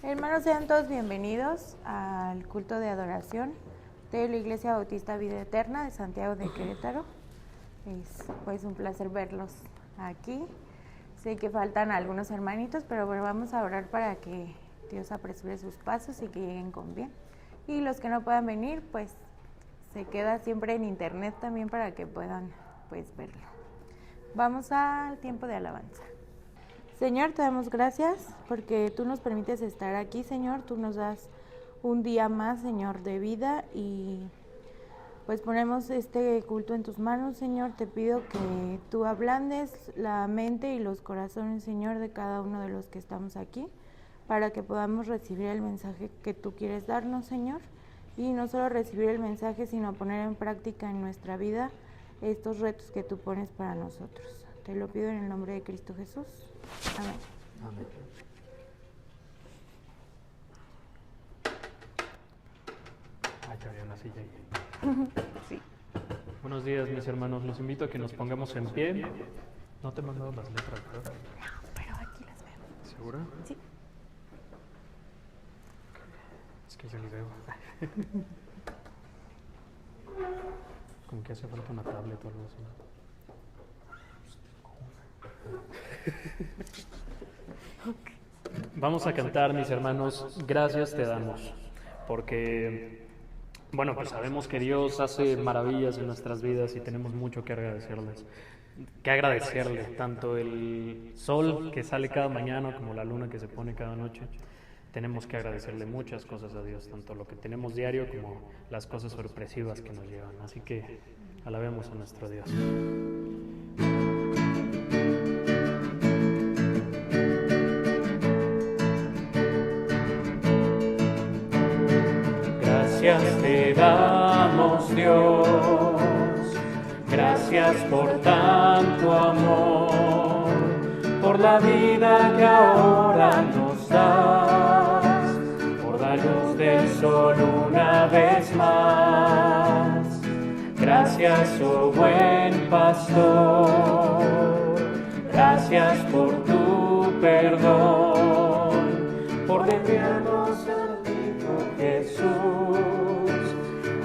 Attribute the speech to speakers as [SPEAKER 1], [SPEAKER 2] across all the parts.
[SPEAKER 1] Hermanos, sean todos bienvenidos al culto de adoración de la Iglesia Bautista Vida Eterna de Santiago de Querétaro. Es pues un placer verlos aquí. Sé que faltan algunos hermanitos, pero bueno, vamos a orar para que Dios apresure sus pasos y que lleguen con bien. Y los que no puedan venir, pues se queda siempre en internet también para que puedan pues verlo. Vamos al tiempo de alabanza. Señor, te damos gracias porque tú nos permites estar aquí, Señor. Tú nos das un día más, Señor, de vida y pues ponemos este culto en tus manos, Señor. Te pido que tú ablandes la mente y los corazones, Señor, de cada uno de los que estamos aquí para que podamos recibir el mensaje que tú quieres darnos, Señor. Y no solo recibir el mensaje, sino poner en práctica en nuestra vida estos retos que tú pones para nosotros. Te lo pido en el nombre de Cristo Jesús. Amén.
[SPEAKER 2] Amén. Ya había una silla ahí.
[SPEAKER 1] Sí.
[SPEAKER 2] Buenos días, mis hermanos. Los invito a que nos pongamos en pie. No te he mandado las letras, ¿verdad?
[SPEAKER 1] No, pero aquí las veo.
[SPEAKER 2] ¿Segura?
[SPEAKER 1] Sí.
[SPEAKER 2] Es que yo ni veo. Como que hace falta una tablet o algo así. Vamos a cantar, mis hermanos, gracias te damos, porque, bueno, pues sabemos que Dios hace maravillas en nuestras vidas y tenemos mucho que agradecerle, tanto el sol que sale cada mañana como la luna que se pone cada noche. Tenemos que agradecerle muchas cosas a Dios, tanto lo que tenemos diario como las cosas sorpresivas que nos llevan. Así que alabemos a nuestro Dios. Gracias te damos, Dios, gracias por tanto amor, por la vida que ahora nos das, por la luz del sol una vez más. Gracias, oh buen pastor, gracias por tu perdón, por enviarnos al Hijo Jesús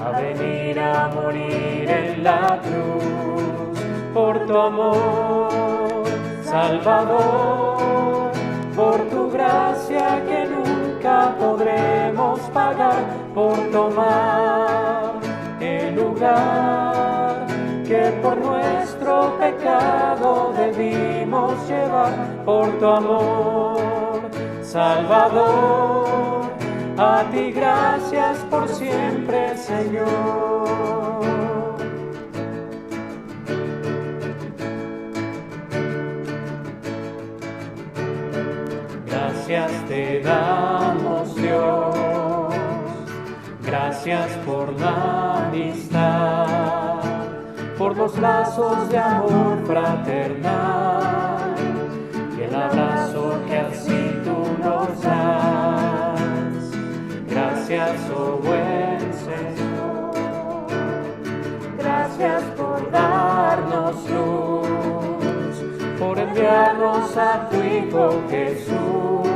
[SPEAKER 2] a venir a morir en la cruz, por tu amor, Salvador, por tu gracia que nunca podremos pagar, por tomar el lugar que por nuestro pecado debimos llevar, por tu amor, Salvador. A ti gracias por siempre, Señor. Gracias te damos, Dios, gracias por la amistad, por los lazos de amor fraternal y el abrazo que así tú nos das. Gracias, oh buen Señor, gracias por darnos luz, por enviarnos a tu Hijo Jesús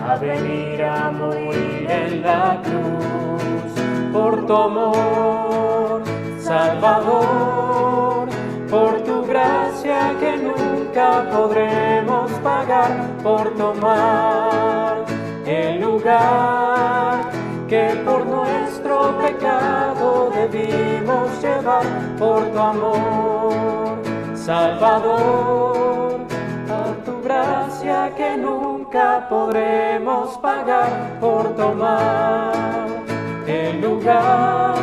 [SPEAKER 2] a venir a morir en la cruz, por tu amor, Salvador, por tu gracia que nunca podremos pagar, por tomar el lugar que por nuestro pecado debimos llevar, por tu amor, Salvador, a tu gracia que nunca podremos pagar, por tomar el lugar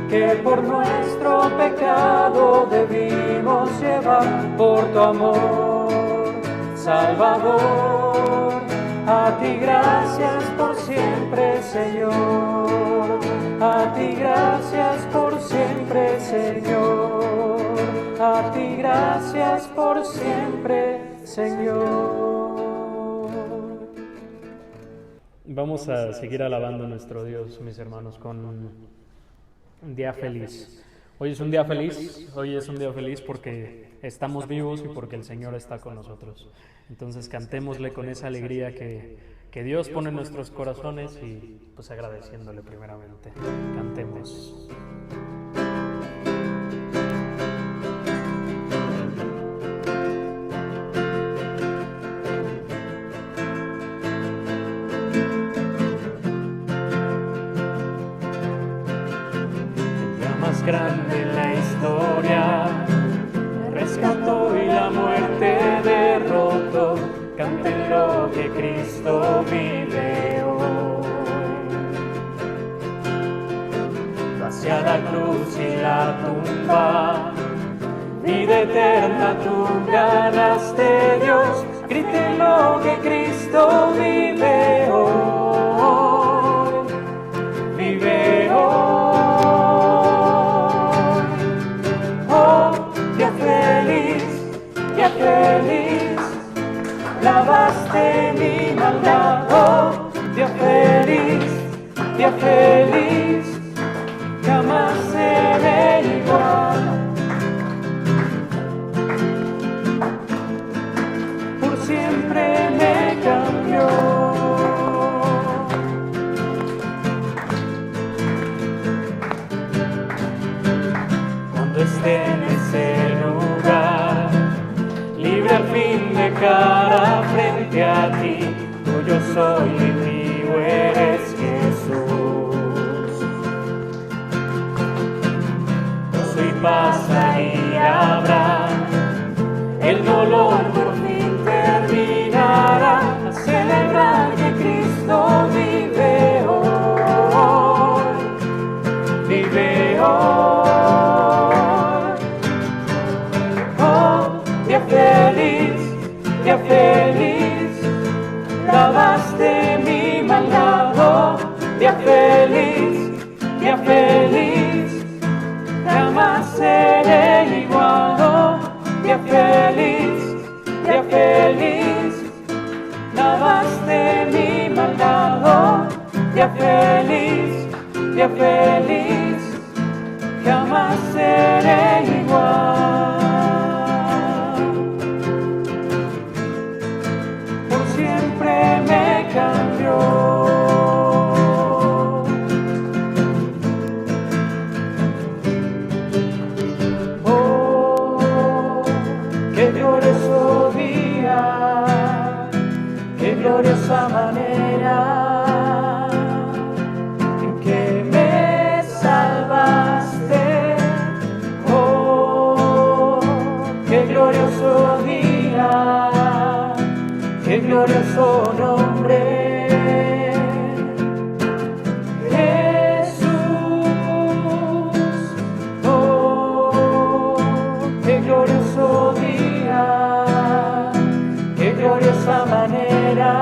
[SPEAKER 2] que por nuestro pecado debimos llevar, por tu amor, Salvador. A ti gracias por siempre, Señor. A ti gracias por siempre, Señor. A ti gracias por siempre, Señor. Vamos a seguir alabando a nuestro Dios, mis hermanos, con un día feliz. Hoy es un día feliz porque estamos vivos y porque el Señor está con nosotros. Entonces cantémosle con esa alegría que que Dios pone en nuestros corazones y pues agradeciéndole primeramente. Cantemos. Más grande en la historia, rescató y la muerte derrotó. Canten lo que Cristo vive hoy. Hacia la cruz y la tumba, vida eterna tú ganaste, Dios. Griten lo que Cristo vive hoy. Vive hoy. Día feliz, lavaste mi maldad, oh, día feliz, jamás seré igual. Por siempre me cambió. Cuando esté en ese lugar, libre al fin de cara frente a ti, tuyo soy y mío eres Jesús. Gozo y paz ahí habrá, el dolor por fin terminará, a celebrar que Cristo vive hoy, vive hoy. Día feliz, lavaste mi maldad, oh, día feliz, jamás seré igual, oh, día feliz, lavaste mi maldad, oh, día feliz, jamás seré igual. Me cambió. Oh, qué glorioso día, qué gloriosa manera en que me salvaste. Oh, qué glorioso día, qué glorioso nombre, Jesús. Oh, qué glorioso día, qué gloriosa manera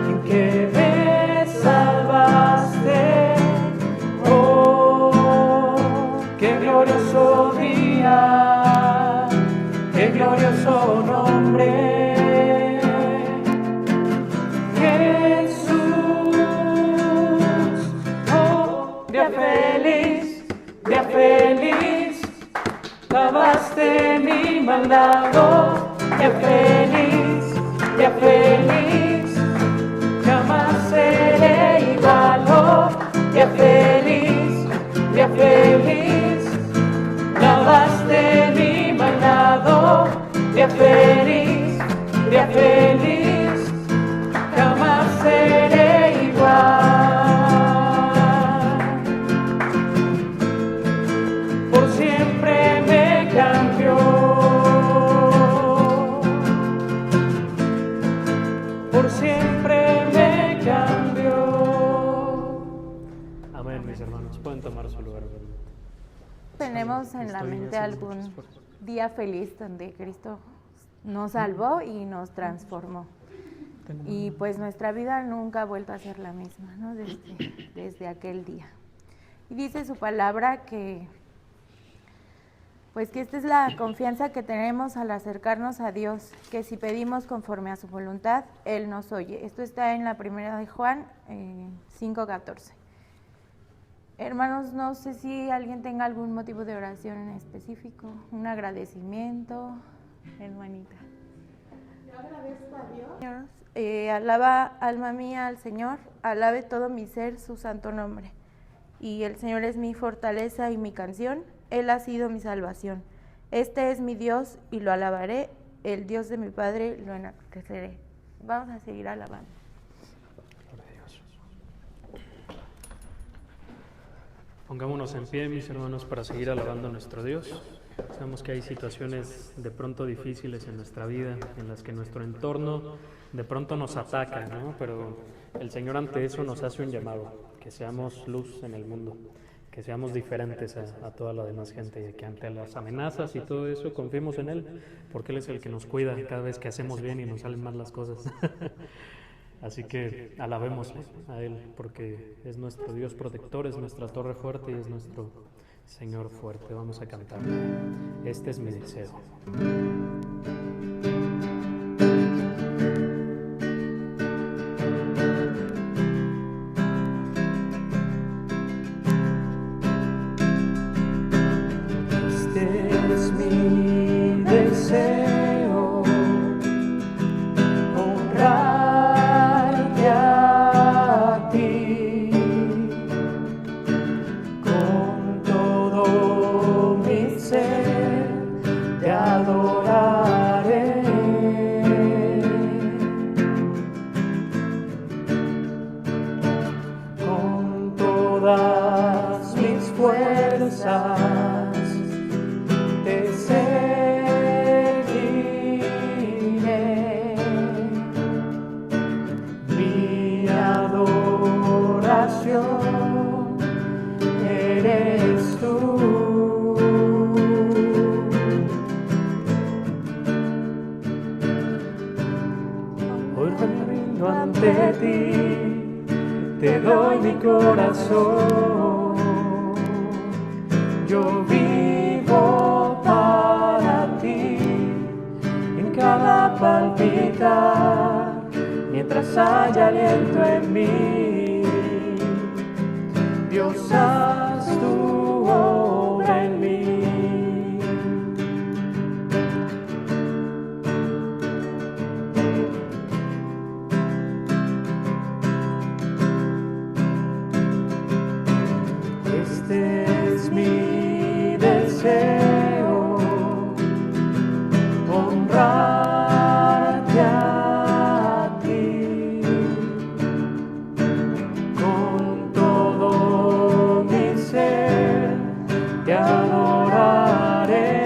[SPEAKER 2] en que me salvaste. Oh, qué glorioso día, qué glorioso nombre. Día feliz, lavaste mi maldad, oh, día feliz, jamás seré igual, oh, día feliz, lavaste mi maldad, oh, día feliz, jamás seré igual. Por siempre me cambió. Amén, mis hermanos. Pueden tomar su lugar.
[SPEAKER 1] ¿Tenemos en la mente algún día feliz donde Cristo nos salvó y nos transformó? Y pues nuestra vida nunca ha vuelto a ser la misma, ¿no? Desde aquel día. Y dice su palabra que pues que esta es la confianza que tenemos al acercarnos a Dios, que si pedimos conforme a su voluntad, Él nos oye. Esto está en la primera de Juan 5:14. Hermanos, no sé si alguien tenga algún motivo de oración en específico, un agradecimiento, hermanita.
[SPEAKER 3] Yo agradezco a Dios
[SPEAKER 1] Alaba, alma mía, al Señor, alabe todo mi ser su santo nombre. Y el Señor es mi fortaleza y mi canción, Él ha sido mi salvación. Este es mi Dios y lo alabaré, el Dios de mi Padre lo enalteceré. Vamos a seguir alabando.
[SPEAKER 2] Pongámonos en pie, mis hermanos, para seguir alabando a nuestro Dios. Sabemos que hay situaciones de pronto difíciles en nuestra vida, en las que nuestro entorno de pronto nos ataca, ¿no? Pero el Señor ante eso nos hace un llamado, que seamos luz en el mundo, que seamos diferentes a toda la demás gente, y que ante las amenazas y todo eso confiemos en Él, porque Él es el que nos cuida cada vez que hacemos bien y nos salen mal las cosas. Así que alabémosle a Él, porque es nuestro Dios protector, es nuestra torre fuerte y es nuestro Señor fuerte. Vamos a cantar. Este es mi deseo.
[SPEAKER 3] Este es mi deseo, honrarte a ti con todo mi ser, te adoraré con todas mis fuerzas. Te seguiré, mi adoración eres tú. Hoy me rindo ante ti, te doy mi corazón. Yo vivo para ti en cada palpitar, mientras haya aliento en mí. Dios, haz tu obra en mí. Este es mi deseo, honrarte a ti con todo mi ser, te adoraré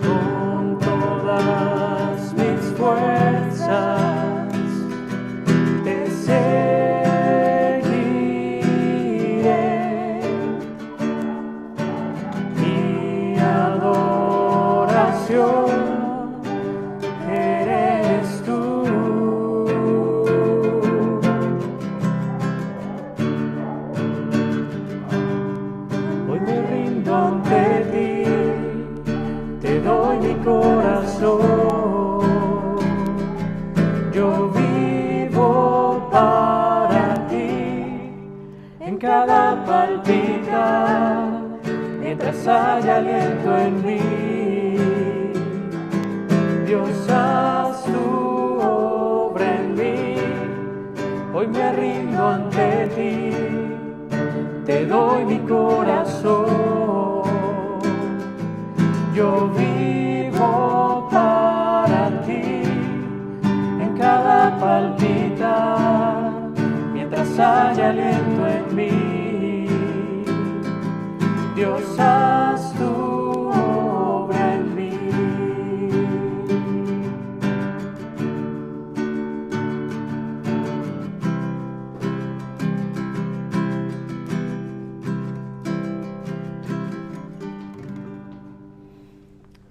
[SPEAKER 3] con todas mis fuerzas. Te seguiré, mi adoración eres tú. Hoy me rindo ante ti, te doy mi corazón. Yo vivo para ti en cada palpitar, mientras haya aliento en mí. Dios, haz tu obra en mí. Hoy me rindo ante ti, te doy mi corazón. Yo vivo para ti en cada palpitar, mientras haya aliento en mí. Dios, haz tu obra en mí.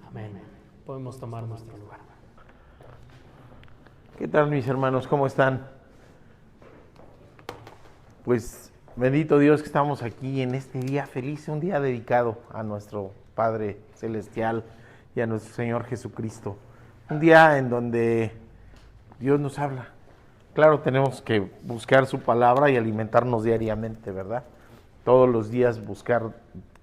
[SPEAKER 2] Amén. Podemos tomar nuestro lugar.
[SPEAKER 4] ¿Qué tal, mis hermanos? ¿Cómo están? Pues bendito Dios que estamos aquí en este día feliz, un día dedicado a nuestro Padre Celestial y a nuestro Señor Jesucristo. Un día en donde Dios nos habla. Claro, tenemos que buscar su palabra y alimentarnos diariamente, ¿verdad? Todos los días buscar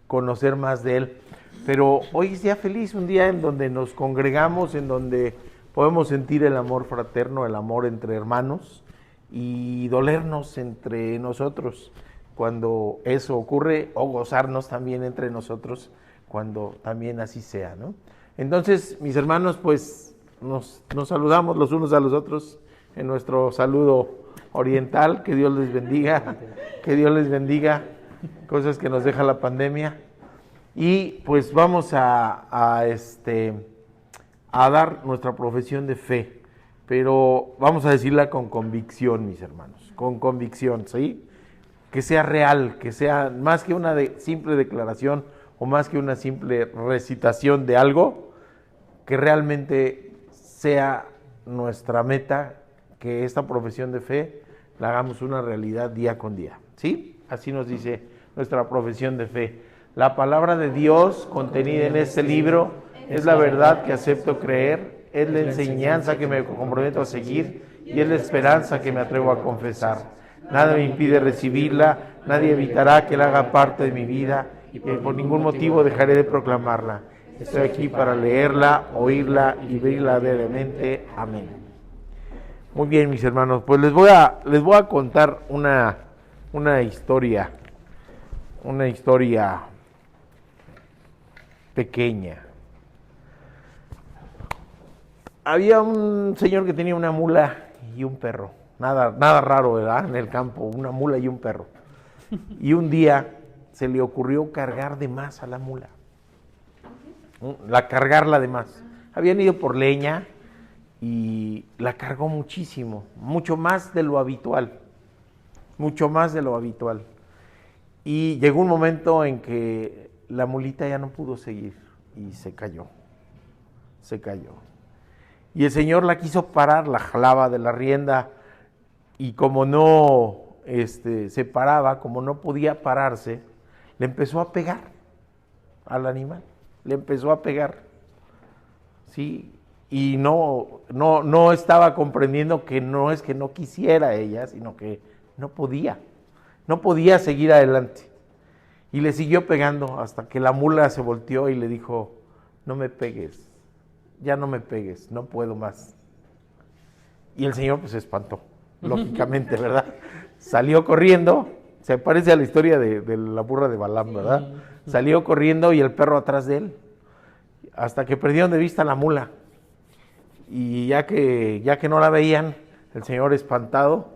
[SPEAKER 4] conocer más de Él. Pero hoy es día feliz, un día en donde nos congregamos, en donde podemos sentir el amor fraterno, el amor entre hermanos y dolernos entre nosotros cuando eso ocurre, o gozarnos también entre nosotros cuando también así sea, ¿no? Entonces, mis hermanos, pues nos saludamos los unos a los otros en nuestro saludo oriental. Que Dios les bendiga, que Dios les bendiga, cosas que nos deja la pandemia. Y pues vamos a dar nuestra profesión de fe, pero vamos a decirla con convicción, mis hermanos, con convicción, ¿sí? Que sea real, que sea más que una simple declaración o más que una simple recitación de algo, que realmente sea nuestra meta, que esta profesión de fe la hagamos una realidad día con día, ¿sí? Así nos dice nuestra profesión de fe. La palabra de Dios contenida en este libro es la verdad que acepto creer, es la enseñanza que me comprometo a seguir y es la esperanza que me atrevo a confesar. Nada me impide recibirla, nadie evitará que la haga parte de mi vida y por ningún motivo dejaré de proclamarla. Estoy aquí para leerla, oírla y vivirla diariamente. Amén. Muy bien, mis hermanos, pues les voy a contar una historia pequeña. Había un señor que tenía una mula y un perro. Nada raro, ¿verdad? En el campo, una mula y un perro. Y un día se le ocurrió cargar de más a la mula. Cargarla de más. Habían ido por leña y la cargó muchísimo, mucho más de lo habitual. Mucho más de lo habitual. Y llegó un momento en que la mulita ya no pudo seguir y se cayó. Y el señor la quiso parar, la jalaba de la rienda y como no se paraba, como no podía pararse, le empezó a pegar al animal, le empezó a pegar, ¿sí? Y no estaba comprendiendo que no es que no quisiera ella, sino que no podía seguir adelante. Y le siguió pegando hasta que la mula se volteó y le dijo, no me pegues, ya no me pegues, no puedo más. Y el señor pues se espantó, lógicamente, ¿verdad? Salió corriendo, se parece a la historia de la burra de Balaam, ¿verdad? Salió corriendo y el perro atrás de él, hasta que perdieron de vista la mula. Y ya que no la veían, el señor espantado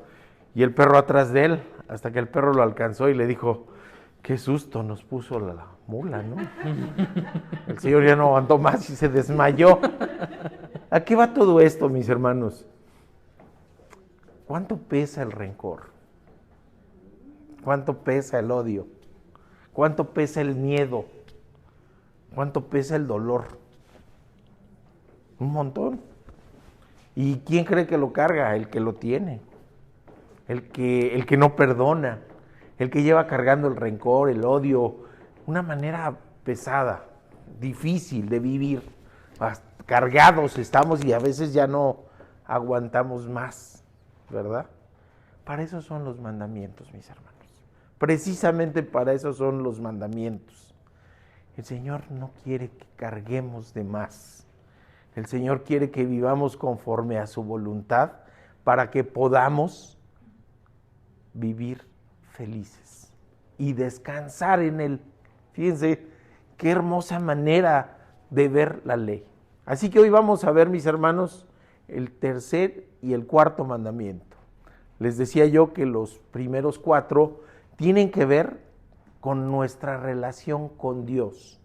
[SPEAKER 4] y el perro atrás de él, hasta que el perro lo alcanzó y le dijo, qué susto nos puso la mula, ¿no? El señor ya no aguantó más y se desmayó. ¿A qué va todo esto, mis hermanos? ¿Cuánto pesa el rencor? ¿Cuánto pesa el odio? ¿Cuánto pesa el miedo? ¿Cuánto pesa el dolor? Un montón. ¿Y quién cree que lo carga? El que lo tiene. El que no perdona. El que lleva cargando el rencor, el odio, una manera pesada, difícil de vivir. Cargados estamos y a veces ya no aguantamos más, ¿verdad? Para eso son los mandamientos, mis hermanos. Precisamente para eso son los mandamientos. El Señor no quiere que carguemos de más. El Señor quiere que vivamos conforme a su voluntad para que podamos vivir felices y descansar en Él. Fíjense qué hermosa manera de ver la ley. Así que hoy vamos a ver, mis hermanos, el tercer y el cuarto mandamiento. Les decía yo que los primeros 4 tienen que ver con nuestra relación con Dios.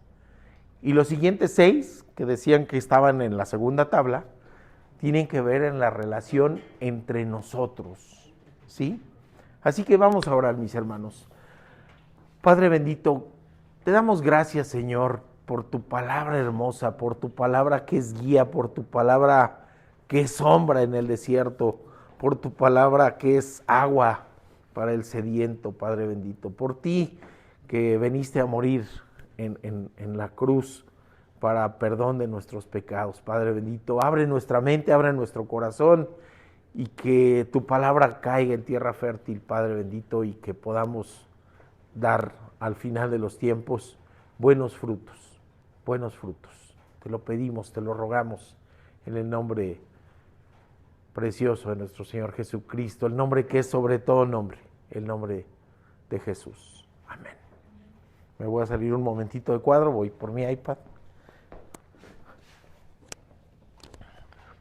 [SPEAKER 4] Y los siguientes 6, que decían que estaban en la segunda tabla, tienen que ver en la relación entre nosotros, ¿sí? Así que vamos a orar, mis hermanos. Padre bendito, te damos gracias, Señor, por tu palabra hermosa, por tu palabra que es guía, por tu palabra que es sombra en el desierto, por tu palabra que es agua para el sediento, Padre bendito. Por ti que veniste a morir en la cruz para perdón de nuestros pecados, Padre bendito. Abre nuestra mente, abre nuestro corazón y que tu palabra caiga en tierra fértil, Padre bendito, y que podamos dar al final de los tiempos buenos frutos, buenos frutos. Te lo pedimos, te lo rogamos en el nombre precioso de nuestro Señor Jesucristo, el nombre que es sobre todo nombre, el nombre de Jesús. Amén. Me voy a salir un momentito de cuadro, voy por mi iPad.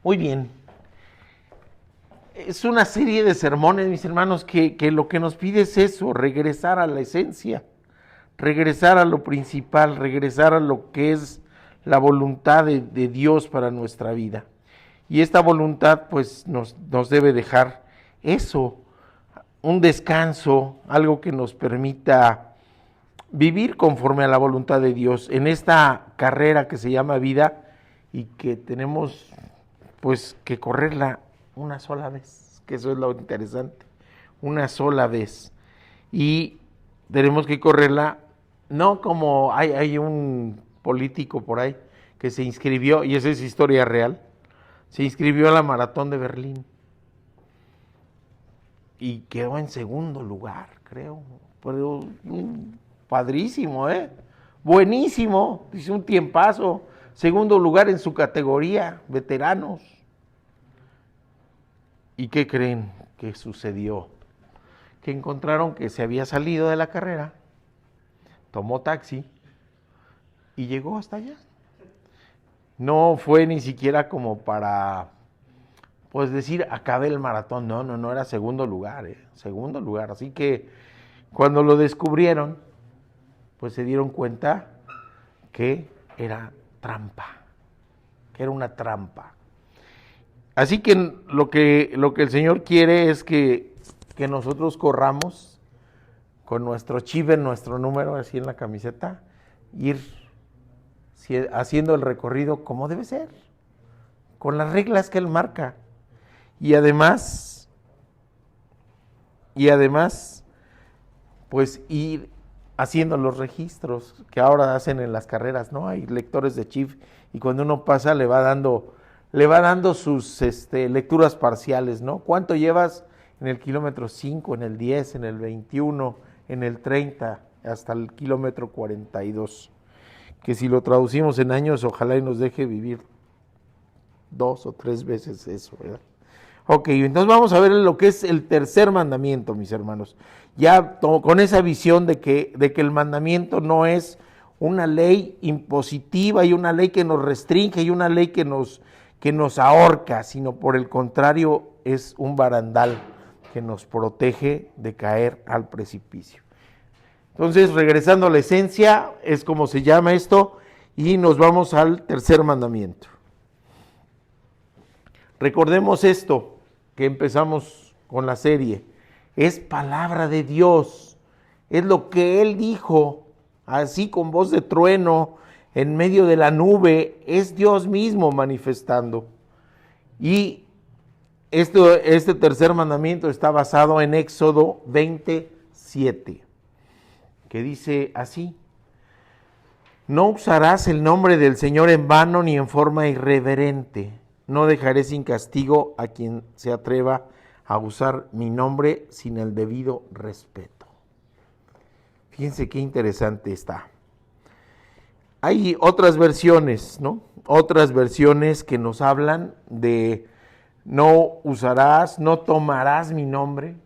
[SPEAKER 4] Muy bien. Es una serie de sermones, mis hermanos, que lo que nos pide es eso, regresar a la esencia, regresar a lo principal, regresar a lo que es la voluntad de Dios para nuestra vida. Y esta voluntad pues nos debe dejar eso, un descanso, algo que nos permita vivir conforme a la voluntad de Dios en esta carrera que se llama vida y que tenemos pues que correrla una sola vez, que eso es lo interesante, una sola vez. Y tenemos que correrla, no como hay un político por ahí que se inscribió, y esa es historia real, se inscribió a la maratón de Berlín y quedó en segundo lugar, creo, pero padrísimo, buenísimo, hizo un tiempazo, segundo lugar en su categoría, veteranos. ¿Y qué creen que sucedió? Que encontraron que se había salido de la carrera, tomó taxi y llegó hasta allá. No fue ni siquiera como para, pues decir, acabé el maratón. No, era segundo lugar, segundo lugar. Así que cuando lo descubrieron, pues se dieron cuenta que era trampa, que era una trampa. Así que lo que el Señor quiere es que nosotros corramos con nuestro chip en nuestro número, así en la camiseta, ir haciendo el recorrido como debe ser, con las reglas que Él marca. Y además, pues ir haciendo los registros que ahora hacen en las carreras, ¿no? Hay lectores de chip y cuando uno pasa le va dando sus lecturas parciales, ¿no? ¿Cuánto llevas en el kilómetro 5, en el 10, en el 21, en el 30, hasta el kilómetro 42? Que si lo traducimos en años, ojalá y nos deje vivir 2 o 3 veces eso, ¿verdad? Ok, entonces vamos a ver lo que es el tercer mandamiento, mis hermanos. Ya con esa visión de que el mandamiento no es una ley impositiva y una ley que nos restringe y una ley que nos ahorca, sino por el contrario es un barandal que nos protege de caer al precipicio. Entonces, regresando a la esencia, es como se llama esto, y nos vamos al tercer mandamiento. Recordemos esto que empezamos con la serie, es palabra de Dios, es lo que Él dijo, así con voz de trueno, en medio de la nube, es Dios mismo manifestando. Y este tercer mandamiento está basado en Éxodo 27. Que dice así: no usarás el nombre del Señor en vano ni en forma irreverente. No dejaré sin castigo a quien se atreva a usar mi nombre sin el debido respeto. Fíjense qué interesante está. Hay otras versiones, ¿no? Otras versiones que nos hablan de no usarás, no tomarás mi nombre,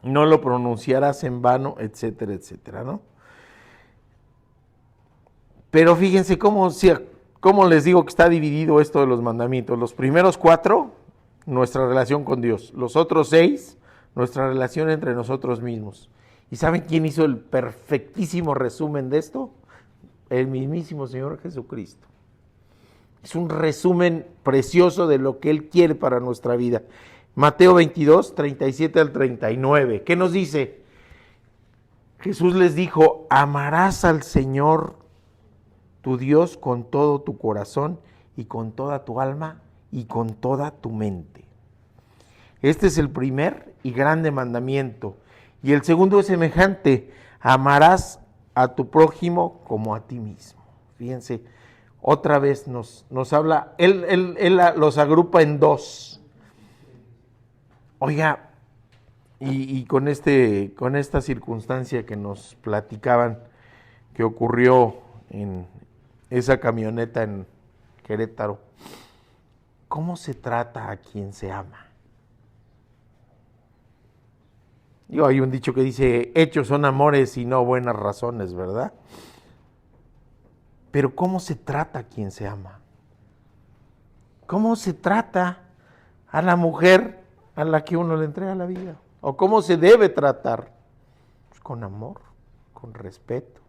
[SPEAKER 4] no lo pronunciarás en vano, etcétera, etcétera, ¿no? Pero fíjense cómo les digo que está dividido esto de los mandamientos. Los primeros 4, nuestra relación con Dios. Los otros 6, nuestra relación entre nosotros mismos. ¿Y saben quién hizo el perfectísimo resumen de esto? El mismísimo Señor Jesucristo. Es un resumen precioso de lo que Él quiere para nuestra vida. Mateo 22, 37 al 39. ¿Qué nos dice? Jesús les dijo: amarás al Señor tu Dios con todo tu corazón y con toda tu alma y con toda tu mente. Este es el primer y grande mandamiento. Y el segundo es semejante: amarás a tu prójimo como a ti mismo. Fíjense, otra vez nos habla, él los agrupa en 2. Oiga, y con esta circunstancia que nos platicaban, que ocurrió en esa camioneta en Querétaro. ¿Cómo se trata a quien se ama? Hay un dicho que dice, hechos son amores y no buenas razones, ¿verdad? Pero ¿cómo se trata a quien se ama? ¿Cómo se trata a la mujer a la que uno le entrega la vida? ¿O cómo se debe tratar? Pues con amor, con respeto.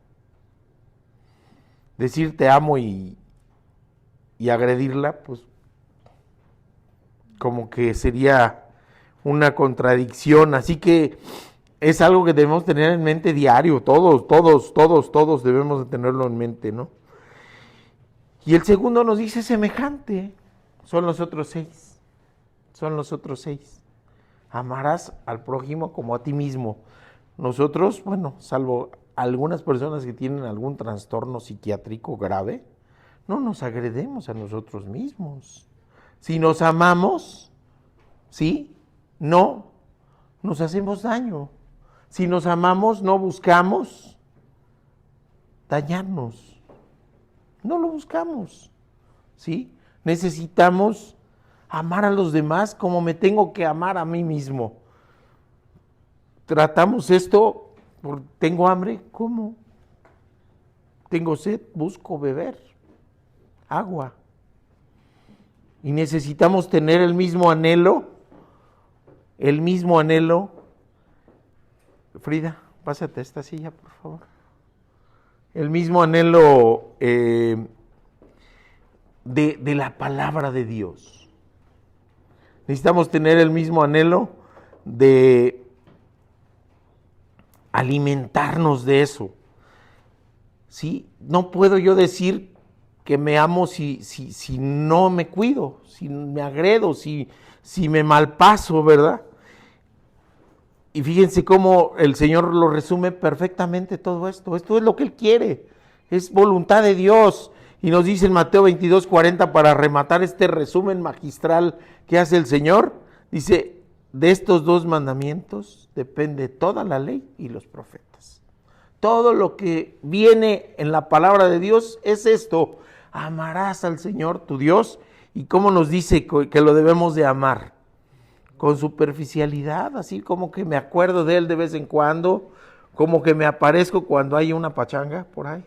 [SPEAKER 4] Decir te amo y agredirla, pues como que sería una contradicción, así que es algo que debemos tener en mente diario, todos debemos de tenerlo en mente, ¿no? Y el segundo nos dice semejante, son los otros 6, amarás al prójimo como a ti mismo. Nosotros, bueno, salvo algunas personas que tienen algún trastorno psiquiátrico grave, no nos agredemos a nosotros mismos. Si nos amamos, ¿sí? No nos hacemos daño. Si nos amamos, no buscamos dañarnos. No lo buscamos, ¿sí? Necesitamos amar a los demás como me tengo que amar a mí mismo. Tratamos esto, tengo hambre, ¿cómo? Tengo sed, busco beber agua. Y necesitamos tener el mismo anhelo. Frida, pásate a esta silla, por favor. El mismo anhelo de la palabra de Dios. Necesitamos tener el mismo anhelo de alimentarnos de eso. ¿Sí? No puedo yo decir que me amo si no me cuido, si me agredo, si me malpaso, ¿verdad? Y fíjense cómo el Señor lo resume perfectamente todo esto. Esto es lo que Él quiere, es voluntad de Dios. Y nos dice en Mateo 22:40, para rematar este resumen magistral que hace el Señor, dice, de estos 2 mandamientos depende toda la ley y los profetas. Todo lo que viene en la palabra de Dios es esto: amarás al Señor tu Dios. ¿Y cómo nos dice que lo debemos de amar? Con superficialidad, así como que me acuerdo de Él de vez en cuando, como que me aparezco cuando hay una pachanga por ahí,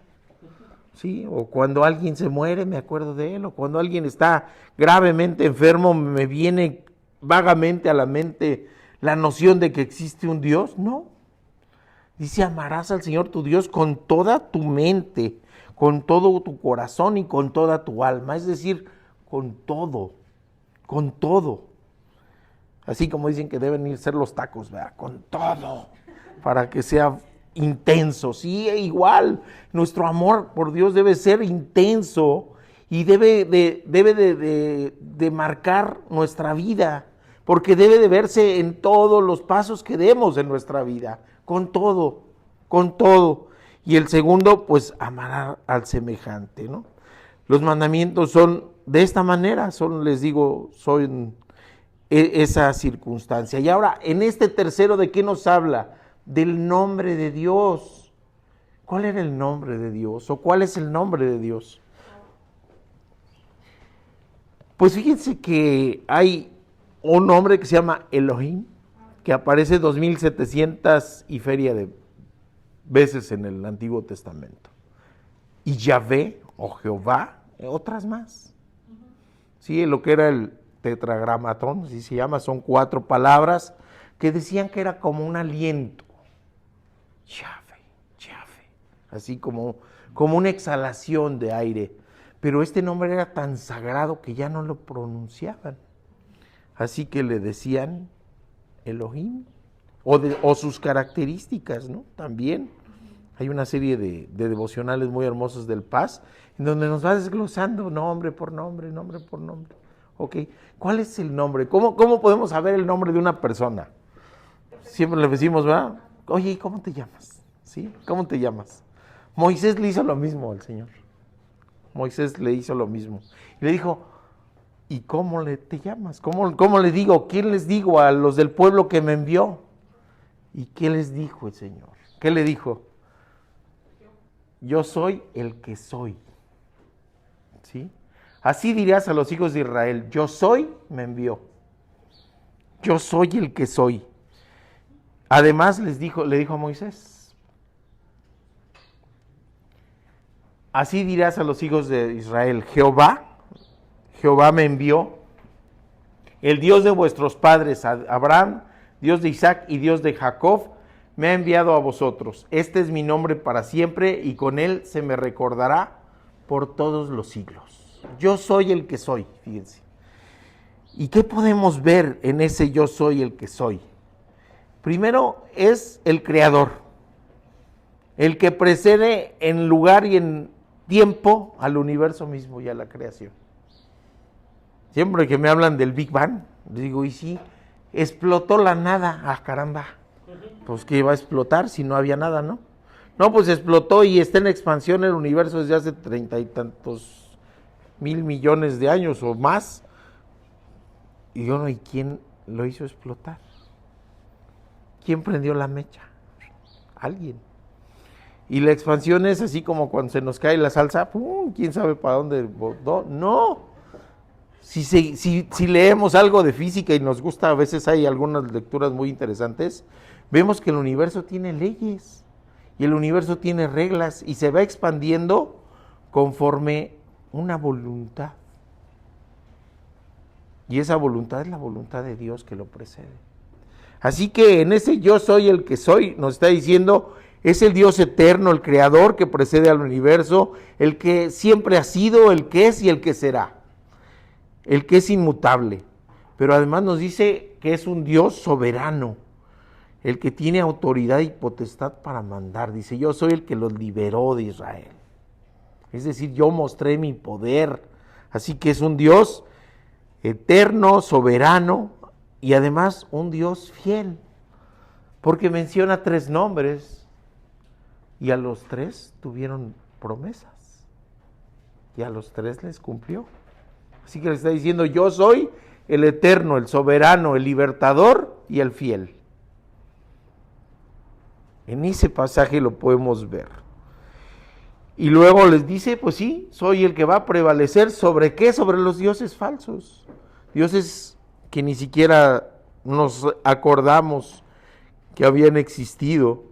[SPEAKER 4] ¿sí? O cuando alguien se muere me acuerdo de Él, o cuando alguien está gravemente enfermo me viene vagamente a la mente la noción de que existe un Dios. No, dice, amarás al Señor tu Dios con toda tu mente, con todo tu corazón y con toda tu alma, es decir, con todo. Así como dicen que deben ir a ser los tacos, ¿verdad? Con todo, para que sea intenso. Sí, igual, nuestro amor por Dios debe ser intenso y debe de marcar nuestra vida, porque debe de verse en todos los pasos que demos en nuestra vida, con todo. Y el segundo, pues, amar al semejante, ¿no? Los mandamientos son de esta manera, les digo, son esa circunstancia. Y ahora, en este tercero, ¿de qué nos habla? Del nombre de Dios. ¿Cuál era el nombre de Dios? ¿O cuál es el nombre de Dios? Pues fíjense que hay un nombre que se llama Elohim, que aparece 2700 y feria de veces en el Antiguo Testamento. Y Yahvé, o Jehová, otras más. Sí, lo que era el tetragramatón, así se llama, son 4 palabras que decían que era como un aliento. Yahvé, así como una exhalación de aire. Pero este nombre era tan sagrado que ya no lo pronunciaban. Así que le decían Elohim, o sus características, ¿no? También hay una serie de devocionales muy hermosos del Paz, en donde nos va desglosando nombre por nombre. Ok, ¿cuál es el nombre? ¿Cómo podemos saber el nombre de una persona? Siempre le decimos, ¿verdad? Oye, ¿cómo te llamas? ¿Sí? ¿Cómo te llamas? Moisés le hizo lo mismo al Señor. Moisés le hizo lo mismo. Y le dijo, ¿y cómo te llamas? ¿Cómo le digo? ¿Quién les digo a los del pueblo que me envió? ¿Y qué les dijo el Señor? ¿Qué le dijo? yo soy el que soy. ¿Sí? Así dirás a los hijos de Israel, yo soy, me envió. Yo soy el que soy. Además le dijo a Moisés, así dirás a los hijos de Israel, Jehová me envió, el Dios de vuestros padres, Abraham, Dios de Isaac y Dios de Jacob, me ha enviado a vosotros. Este es mi nombre para siempre y con él se me recordará por todos los siglos. Yo soy el que soy, fíjense. ¿Y qué podemos ver en ese yo soy el que soy? Primero es el creador, el que precede en lugar y en tiempo al universo mismo y a la creación. Siempre que me hablan del Big Bang, digo, ¿y si explotó la nada? Ah, caramba, pues ¿qué iba a explotar si no había nada, no? No, pues explotó y está en expansión el universo desde hace 30 y tantos mil millones de años o más. Y yo no, ¿y quién lo hizo explotar? ¿Quién prendió la mecha? Alguien. Y la expansión es así como cuando se nos cae la salsa, ¡pum! ¿Quién sabe para dónde botó? No. Si leemos algo de física y nos gusta, a veces hay algunas lecturas muy interesantes, vemos que el universo tiene leyes y el universo tiene reglas y se va expandiendo conforme una voluntad. Y esa voluntad es la voluntad de Dios que lo precede. Así que en ese yo soy el que soy, nos está diciendo, es el Dios eterno, el creador que precede al universo, el que siempre ha sido, el que es y el que será. El que es inmutable. Pero además nos dice que es un Dios soberano, el que tiene autoridad y potestad para mandar. Dice, yo soy el que los liberó de Israel. Es decir, yo mostré mi poder. Así que es un Dios eterno, soberano y además un Dios fiel, porque menciona 3 nombres y a los 3 tuvieron promesas y a los 3 les cumplió. Así que le está diciendo, yo soy el eterno, el soberano, el libertador y el fiel. En ese pasaje lo podemos ver. Y luego les dice, pues sí, soy el que va a prevalecer. ¿Sobre qué? Sobre los dioses falsos. Dioses que ni siquiera nos acordamos que habían existido.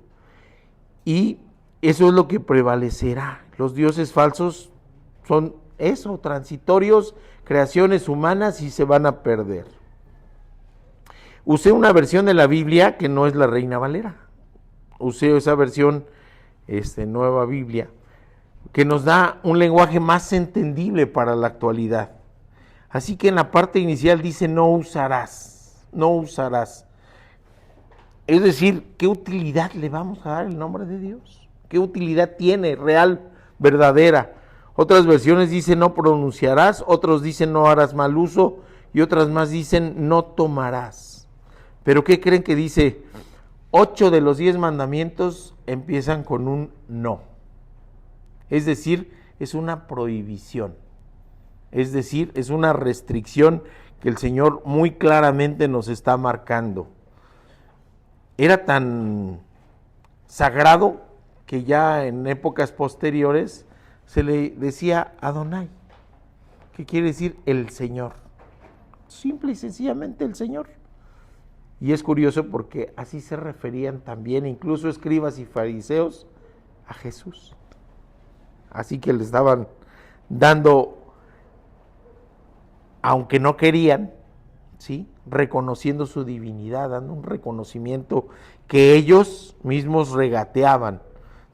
[SPEAKER 4] Y eso es lo que prevalecerá. Los dioses falsos son eso, transitorios, creaciones humanas y se van a perder. Usé una versión de la Biblia que no es la Reina Valera. Usé esa versión, Nueva Biblia, que nos da un lenguaje más entendible para la actualidad. Así que en la parte inicial dice no usarás. Es decir, ¿qué utilidad le vamos a dar al nombre de Dios? ¿Qué utilidad tiene real, verdadera? Otras versiones dicen no pronunciarás, otros dicen no harás mal uso y otras más dicen no tomarás. Pero ¿qué creen que dice? 8 de los 10 mandamientos empiezan con un no. Es decir, es una prohibición. Es decir, es una restricción que el Señor muy claramente nos está marcando. Era tan sagrado que ya en épocas posteriores se le decía Adonai, que quiere decir el Señor. Simple y sencillamente el Señor. Y es curioso porque así se referían también incluso escribas y fariseos a Jesús. Así que le estaban dando, aunque no querían, ¿sí?, reconociendo su divinidad, dando un reconocimiento que ellos mismos regateaban.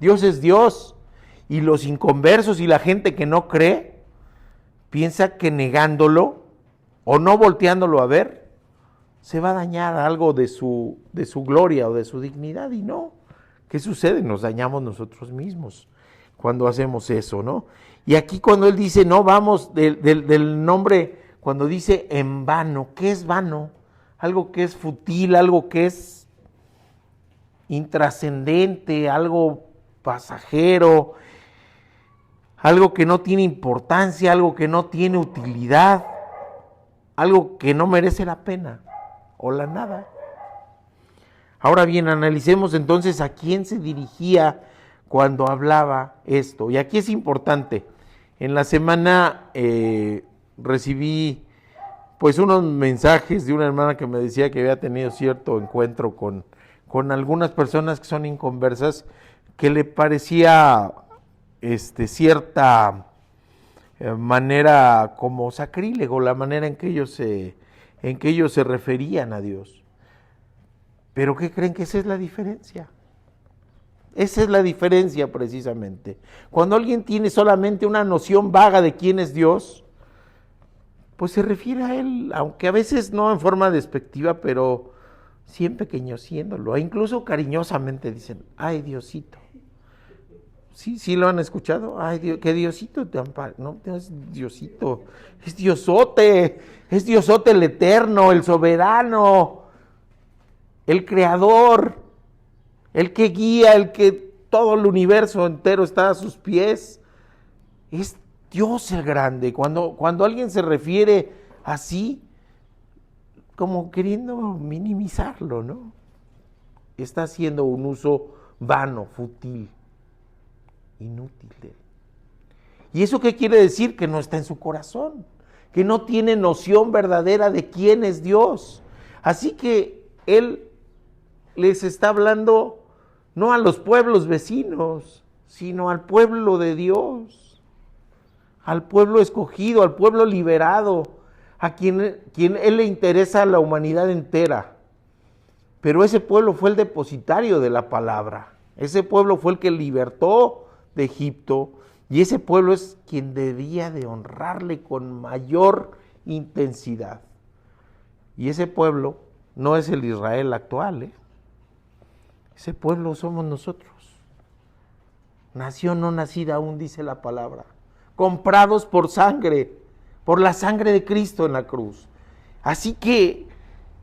[SPEAKER 4] Dios es Dios, y los inconversos y la gente que no cree, piensa que negándolo o no volteándolo a ver, se va a dañar algo de su gloria o de su dignidad, y no. ¿Qué sucede? Nos dañamos nosotros mismos cuando hacemos eso, ¿no? Y aquí cuando él dice, no, vamos, del nombre, cuando dice en vano, ¿qué es vano? Algo que es fútil, algo que es intrascendente, algo pasajero, algo que no tiene importancia, algo que no tiene utilidad, algo que no merece la pena o la nada. Ahora bien, analicemos entonces a quién se dirigía cuando hablaba esto. Y aquí es importante. En la semana recibí pues unos mensajes de una hermana que me decía que había tenido cierto encuentro con algunas personas que son inconversas, que le parecía cierta manera como sacrílego, la manera en que ellos se referían a Dios. Pero ¿qué creen? Que esa es la diferencia. Esa es la diferencia precisamente. Cuando alguien tiene solamente una noción vaga de quién es Dios, pues se refiere a Él, aunque a veces no en forma despectiva, pero sí empequeñeciéndolo, e incluso cariñosamente dicen, ay Diosito. Sí lo han escuchado, ay Dios, que Diosito te ampara. No es Diosito, es Diosote el eterno, el soberano, el creador, el que guía, el que todo el universo entero está a sus pies. Es Dios el grande. Cuando alguien se refiere así, como queriendo minimizarlo, ¿no? Está haciendo un uso vano, fútil, inútil de él. ¿Y eso qué quiere decir? Que no está en su corazón, que no tiene noción verdadera de quién es Dios. Así que Él les está hablando no a los pueblos vecinos, sino al pueblo de Dios, al pueblo escogido, al pueblo liberado, a quien Él le interesa a la humanidad entera. Pero ese pueblo fue el depositario de la palabra, ese pueblo fue el que libertó de Egipto, y ese pueblo es quien debía de honrarle con mayor intensidad. Y ese pueblo no es el Israel actual, Ese pueblo somos nosotros. Nación no nacida aún, dice la palabra. Comprados por sangre, por la sangre de Cristo en la cruz. Así que,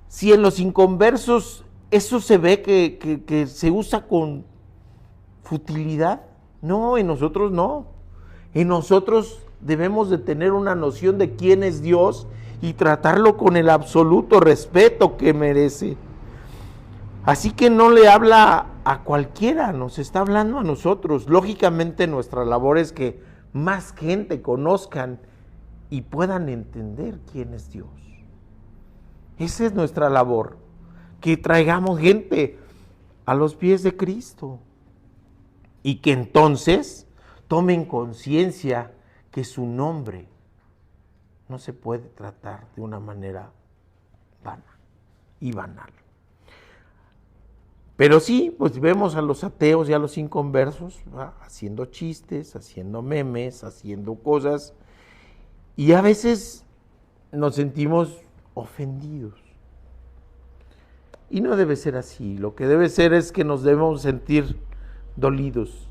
[SPEAKER 4] si en los inconversos eso se ve que se usa con futilidad, no, en nosotros no. En nosotros debemos de tener una noción de quién es Dios y tratarlo con el absoluto respeto que merece. Así que no le habla a cualquiera, nos está hablando a nosotros. Lógicamente nuestra labor es que más gente conozcan y puedan entender quién es Dios. Esa es nuestra labor, que traigamos gente a los pies de Cristo y que entonces tomen conciencia que su nombre no se puede tratar de una manera vana y banal. Pero sí, pues vemos a los ateos y a los inconversos, ¿verdad?, haciendo chistes, haciendo memes, haciendo cosas, y a veces nos sentimos ofendidos. Y no debe ser así. Lo que debe ser es que nos debemos sentir dolidos.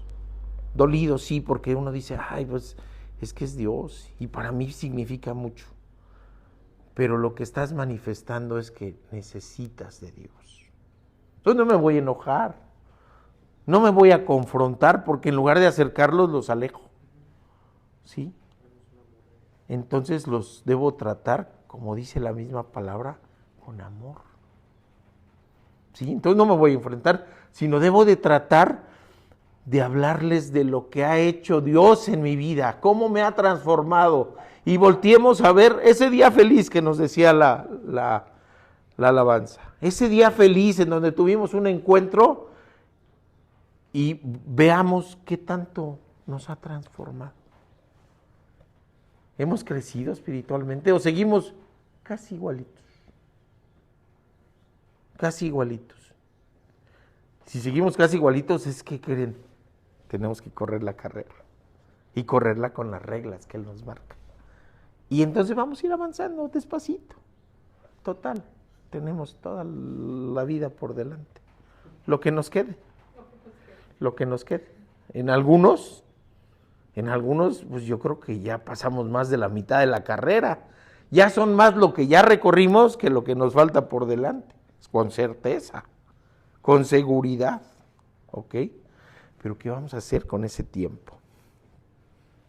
[SPEAKER 4] Dolidos, sí, porque uno dice, ay, pues es que es Dios, y para mí significa mucho. Pero lo que estás manifestando es que necesitas de Dios. Entonces no me voy a enojar, no me voy a confrontar, porque en lugar de acercarlos los alejo, ¿sí? Entonces los debo tratar, como dice la misma palabra, con amor, ¿sí? Entonces no me voy a enfrentar, sino debo de tratar de hablarles de lo que ha hecho Dios en mi vida, cómo me ha transformado, y volteemos a ver ese día feliz que nos decía la alabanza. Ese día feliz en donde tuvimos un encuentro y veamos qué tanto nos ha transformado. ¿Hemos crecido espiritualmente o seguimos casi igualitos? Casi igualitos. Si seguimos casi igualitos, es que ¿creen? Tenemos que correr la carrera y correrla con las reglas que Él nos marca. Y entonces vamos a ir avanzando despacito. Total. Tenemos toda la vida por delante. Lo que nos quede. Lo que nos quede. En algunos, pues yo creo que ya pasamos más de la mitad de la carrera. Ya son más lo que ya recorrimos que lo que nos falta por delante. Con certeza, con seguridad. ¿Ok? Pero ¿qué vamos a hacer con ese tiempo?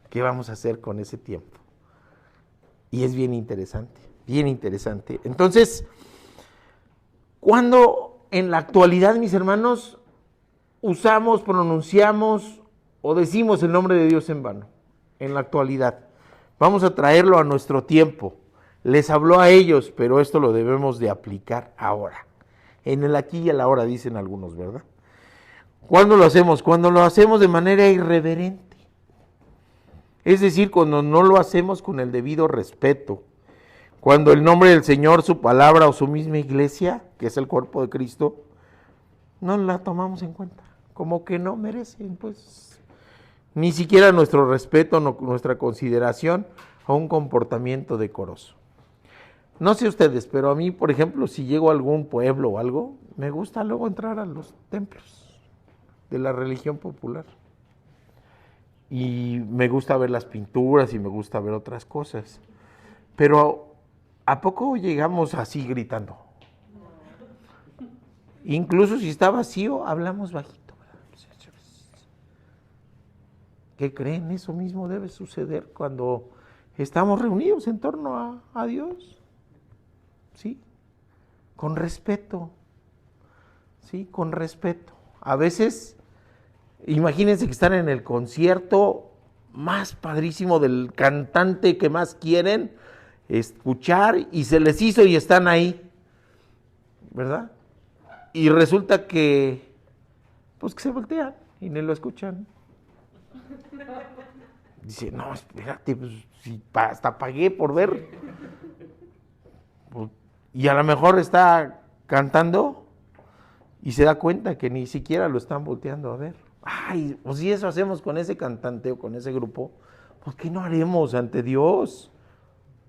[SPEAKER 4] ¿Qué vamos a hacer con ese tiempo? Y es bien interesante, bien interesante. Entonces, cuando en la actualidad, mis hermanos, usamos, pronunciamos o decimos el nombre de Dios en vano, en la actualidad. Vamos a traerlo a nuestro tiempo. Les habló a ellos, pero esto lo debemos de aplicar ahora. En el aquí y el ahora, dicen algunos, ¿verdad? ¿Cuándo lo hacemos? Cuando lo hacemos de manera irreverente. Es decir, cuando no lo hacemos con el debido respeto. Cuando el nombre del Señor, su palabra o su misma iglesia, que es el cuerpo de Cristo, no la tomamos en cuenta. Como que no merecen, pues, ni siquiera nuestro respeto, nuestra consideración a un comportamiento decoroso. No sé ustedes, pero a mí, por ejemplo, si llego a algún pueblo o algo, me gusta luego entrar a los templos de la religión popular. Y me gusta ver las pinturas y me gusta ver otras cosas. Pero ¿a poco llegamos así gritando? Incluso si está vacío, hablamos bajito. ¿Qué creen? Eso mismo debe suceder cuando estamos reunidos en torno a Dios. ¿Sí? Con respeto. ¿Sí? Con respeto. A veces, imagínense que están en el concierto más padrísimo del cantante que más quieren escuchar y se les hizo y están ahí, ¿verdad? Y resulta que, pues que se voltean y ni lo escuchan. Dice, no, espérate, pues si hasta pagué por ver. Pues, y a lo mejor está cantando y se da cuenta que ni siquiera lo están volteando a ver. Ay, pues si eso hacemos con ese cantante o con ese grupo, pues ¿qué no haremos ante Dios?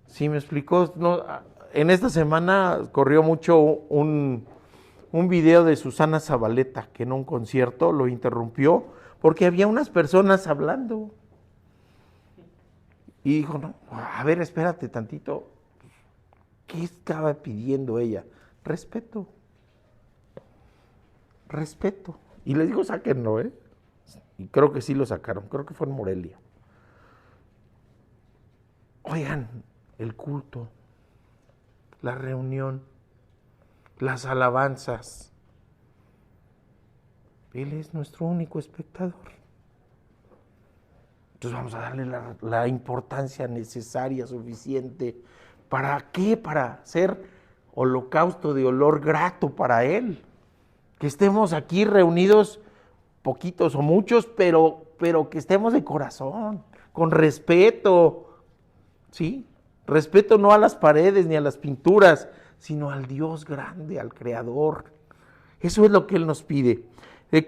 [SPEAKER 4] ¿Sí me explicó? No, en esta semana corrió mucho un video de Susana Zabaleta, que en un concierto lo interrumpió porque había unas personas hablando. Y dijo, no, a ver, espérate tantito. ¿Qué estaba pidiendo ella? Respeto. Respeto. Y les digo, sáquenlo, ¿eh? Y creo que sí lo sacaron, creo que fue en Morelia. Oigan, el culto, la reunión, las alabanzas. Él es nuestro único espectador. Entonces vamos a darle la importancia necesaria, suficiente. ¿Para qué? Para hacer holocausto de olor grato para Él. Que estemos aquí reunidos, poquitos o muchos, pero que estemos de corazón, con respeto, ¿sí? Respeto no a las paredes ni a las pinturas, sino al Dios grande, al Creador. Eso es lo que Él nos pide.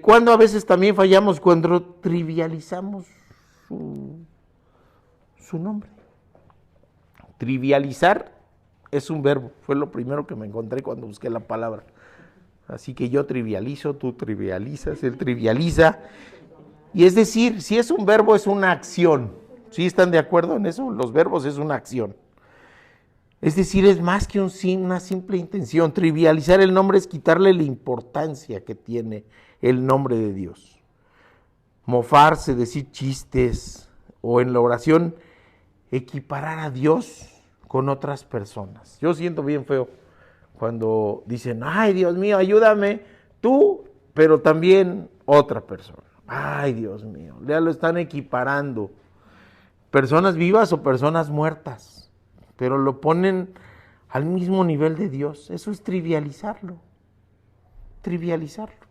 [SPEAKER 4] Cuando a veces también fallamos, cuando trivializamos su nombre. Trivializar es un verbo, fue lo primero que me encontré cuando busqué la palabra. Así que yo trivializo, tú trivializas, él trivializa. Y es decir, si es un verbo es una acción. ¿Sí están de acuerdo en eso? Los verbos es una acción. Es decir, es más que una simple intención. Trivializar el nombre es quitarle la importancia que tiene el nombre de Dios. Mofarse, decir chistes o en la oración equiparar a Dios con otras personas. Yo siento bien feo cuando dicen, ay Dios mío, ayúdame, tú, pero también otra persona. Ay Dios mío, ya lo están equiparando. Personas vivas o personas muertas, pero lo ponen al mismo nivel de Dios. Eso es trivializarlo. Trivializarlo.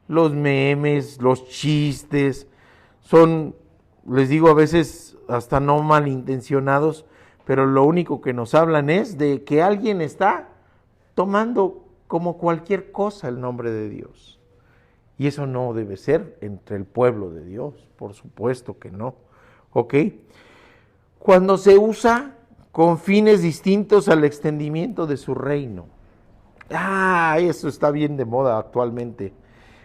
[SPEAKER 4] Los memes, los chistes, son, les digo, a veces hasta no malintencionados, pero lo único que nos hablan es de que alguien está tomando como cualquier cosa el nombre de Dios. Y eso no debe ser entre el pueblo de Dios, por supuesto que no. ¿Ok? Cuando se usa con fines distintos al extendimiento de su reino. Eso está bien de moda actualmente.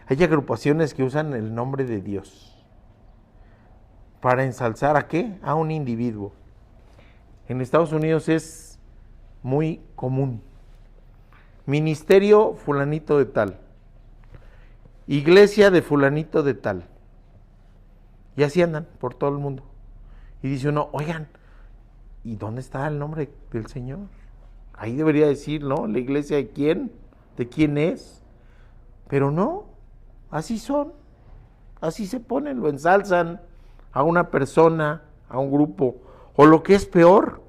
[SPEAKER 4] Hay agrupaciones que usan el nombre de Dios para ensalzar ¿a qué? A un individuo. En Estados Unidos es muy común. Ministerio fulanito de tal. Iglesia de fulanito de tal. Y así andan por todo el mundo. Y dice uno, oigan, ¿y dónde está el nombre del Señor? Ahí debería decir, ¿no? La iglesia de quién es. Pero no, así son. así se ponen, lo ensalzan a una persona, a un grupo, o lo que es peor,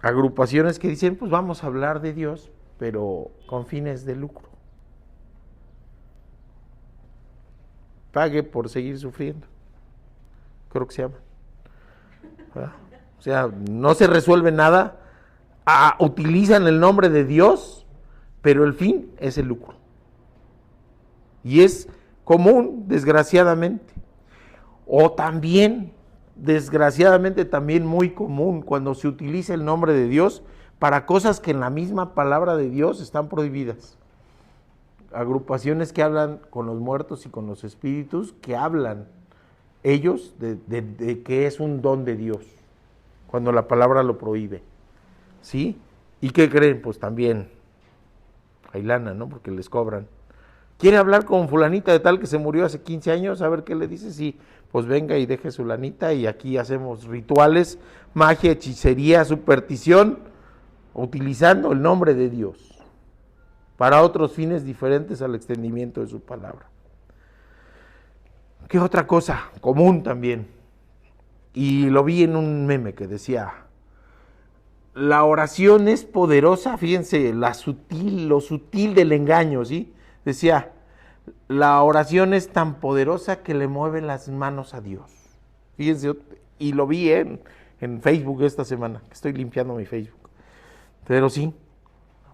[SPEAKER 4] agrupaciones que dicen, pues vamos a hablar de Dios, pero con fines de lucro. Pague por seguir sufriendo, creo que se llama. ¿Verdad? O sea, no se resuelve nada, utilizan el nombre de Dios, pero el fin es el lucro. Y es común, desgraciadamente. O también, desgraciadamente también muy común, cuando se utiliza el nombre de Dios para cosas que en la misma palabra de Dios están prohibidas. Agrupaciones que hablan con los muertos y con los espíritus, que hablan ellos de que es un don de Dios, cuando la palabra lo prohíbe. ¿Sí? ¿Y qué creen? Pues también hay lana, ¿no? Porque les cobran. ¿Quiere hablar con fulanita de tal que se murió hace 15 años? A ver qué le dice. Sí, pues venga y deje su lanita y aquí hacemos rituales, magia, hechicería, superstición, utilizando el nombre de Dios para otros fines diferentes al extendimiento de su palabra. ¿Qué otra cosa? Común también. Y lo vi en un meme que decía, la oración es poderosa, fíjense, lo sutil del engaño, ¿sí? Decía, la oración es tan poderosa que le mueve las manos a Dios. Fíjense, y lo vi en Facebook esta semana, que estoy limpiando mi Facebook. Pero sí,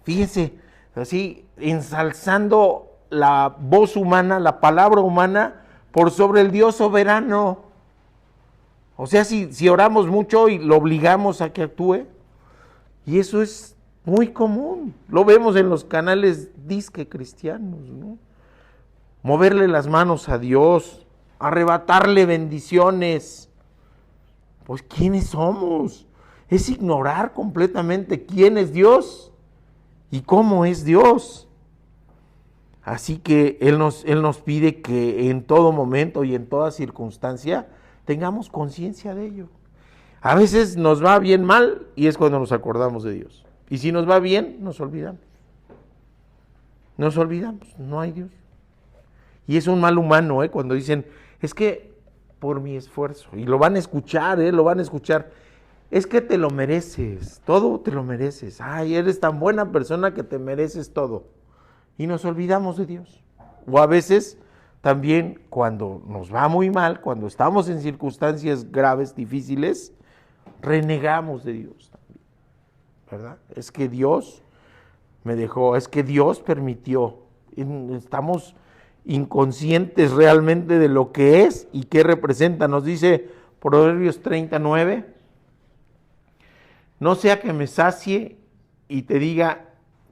[SPEAKER 4] fíjense, así, ensalzando la voz humana, la palabra humana, por sobre el Dios soberano. O sea, si oramos mucho y lo obligamos a que actúe, y eso es muy común, lo vemos en los canales disque cristianos, ¿no? Moverle las manos a Dios, arrebatarle bendiciones. Pues, ¿quiénes somos? Es ignorar completamente quién es Dios y cómo es Dios. Así que Él nos pide que en todo momento y en toda circunstancia tengamos conciencia de ello. A veces nos va bien mal y es cuando nos acordamos de Dios. Y si nos va bien, nos olvidamos. Nos olvidamos, no hay Dios. Y es un mal humano, cuando dicen, es que por mi esfuerzo, y lo van a escuchar, lo van a escuchar, es que te lo mereces, todo te lo mereces. Ay, eres tan buena persona que te mereces todo. Y nos olvidamos de Dios. O a veces también cuando nos va muy mal, cuando estamos en circunstancias graves, difíciles, renegamos de Dios también, ¿verdad? Es que Dios me dejó, es que Dios permitió. Estamos inconscientes realmente de lo que es y qué representa. Nos dice Proverbios 39, no sea que me sacie y te diga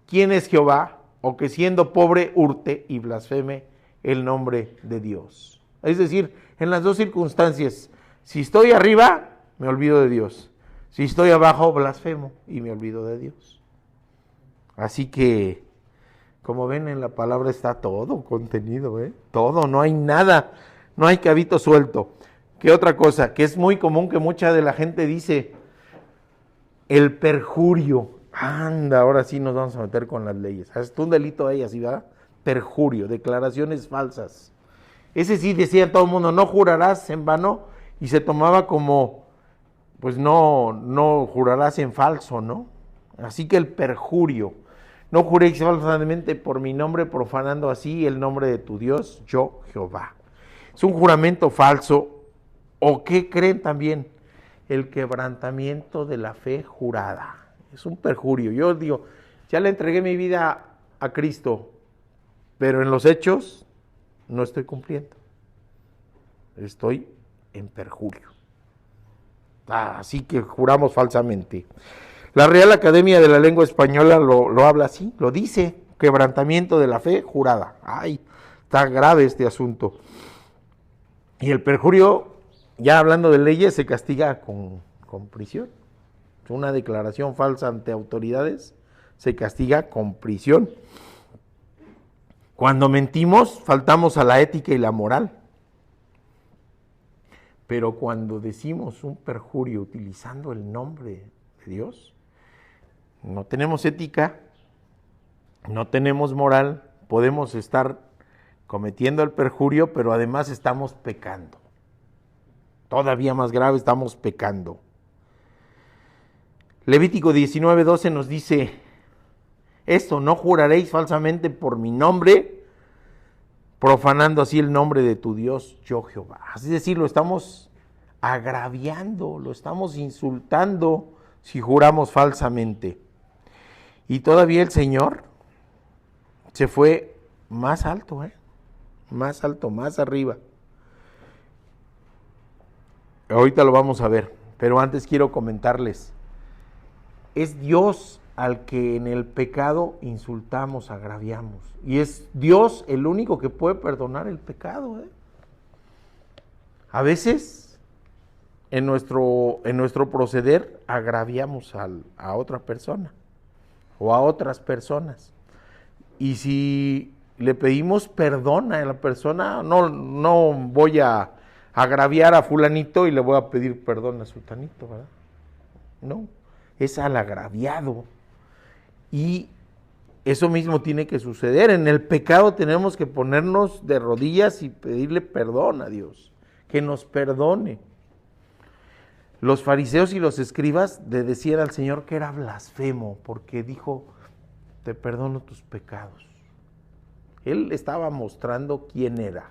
[SPEAKER 4] quién es Jehová, o que siendo pobre hurte y blasfeme el nombre de Dios. Es decir, en las dos circunstancias, si estoy arriba, me olvido de Dios. Si estoy abajo, blasfemo y me olvido de Dios. Así que, como ven, en la palabra está todo contenido, todo, no hay nada, no hay cabito suelto. ¿Qué otra cosa? Que es muy común que mucha de la gente dice, el perjurio. Anda, ahora sí nos vamos a meter con las leyes. Es un delito ahí, así, ¿verdad? Perjurio, declaraciones falsas. Ese sí decía todo el mundo, no jurarás en vano, y se tomaba como, pues no jurarás en falso, ¿no? Así que el perjurio, no juréis falsamente por mi nombre, profanando así el nombre de tu Dios, yo Jehová. Es un juramento falso, o ¿qué creen también? El quebrantamiento de la fe jurada. Es un perjurio. Yo digo, ya le entregué mi vida a Cristo, pero en los hechos no estoy cumpliendo. Estoy en perjurio. Así que juramos falsamente. La Real Academia de la Lengua Española lo habla así, lo dice, quebrantamiento de la fe jurada. Ay, está grave este asunto. Y el perjurio, ya hablando de leyes, se castiga con prisión. Una declaración falsa ante autoridades se castiga con prisión. Cuando mentimos, faltamos a la ética y la moral. Pero cuando decimos un perjurio utilizando el nombre de Dios, no tenemos ética, no tenemos moral, podemos estar cometiendo el perjurio, pero además estamos pecando. Todavía más grave, estamos pecando. Levítico 19:12 nos dice esto: no juraréis falsamente por mi nombre, profanando así el nombre de tu Dios, yo Jehová. Es decir, lo estamos agraviando, lo estamos insultando si juramos falsamente. Y todavía el Señor se fue más alto, más alto, más arriba. Ahorita lo vamos a ver, pero antes quiero comentarles. Es Dios al que en el pecado insultamos, agraviamos. Y es Dios el único que puede perdonar el pecado. A veces, en nuestro proceder, agraviamos a otra persona o a otras personas. Y si le pedimos perdón a la persona, no voy a agraviar a fulanito y le voy a pedir perdón a sutanito, ¿verdad? No, es al agraviado. Y eso mismo tiene que suceder. En el pecado tenemos que ponernos de rodillas y pedirle perdón a Dios, que nos perdone. Los fariseos y los escribas le decían al Señor que era blasfemo, porque dijo, te perdono tus pecados. Él estaba mostrando quién era,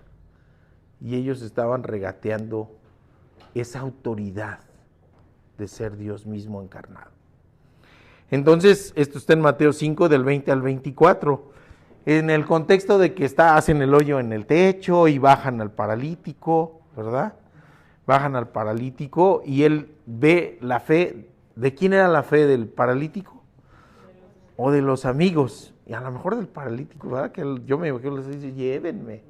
[SPEAKER 4] y ellos estaban regateando esa autoridad de ser Dios mismo encarnado. Entonces, esto está en Mateo 5, del 20 al 24, en el contexto de que hacen el hoyo en el techo y bajan al paralítico, ¿verdad? Bajan al paralítico y él ve la fe. ¿De quién era la fe? ¿Del paralítico? ¿O de los amigos? Y a lo mejor del paralítico, ¿verdad? Que yo me imagino les dice, llévenme.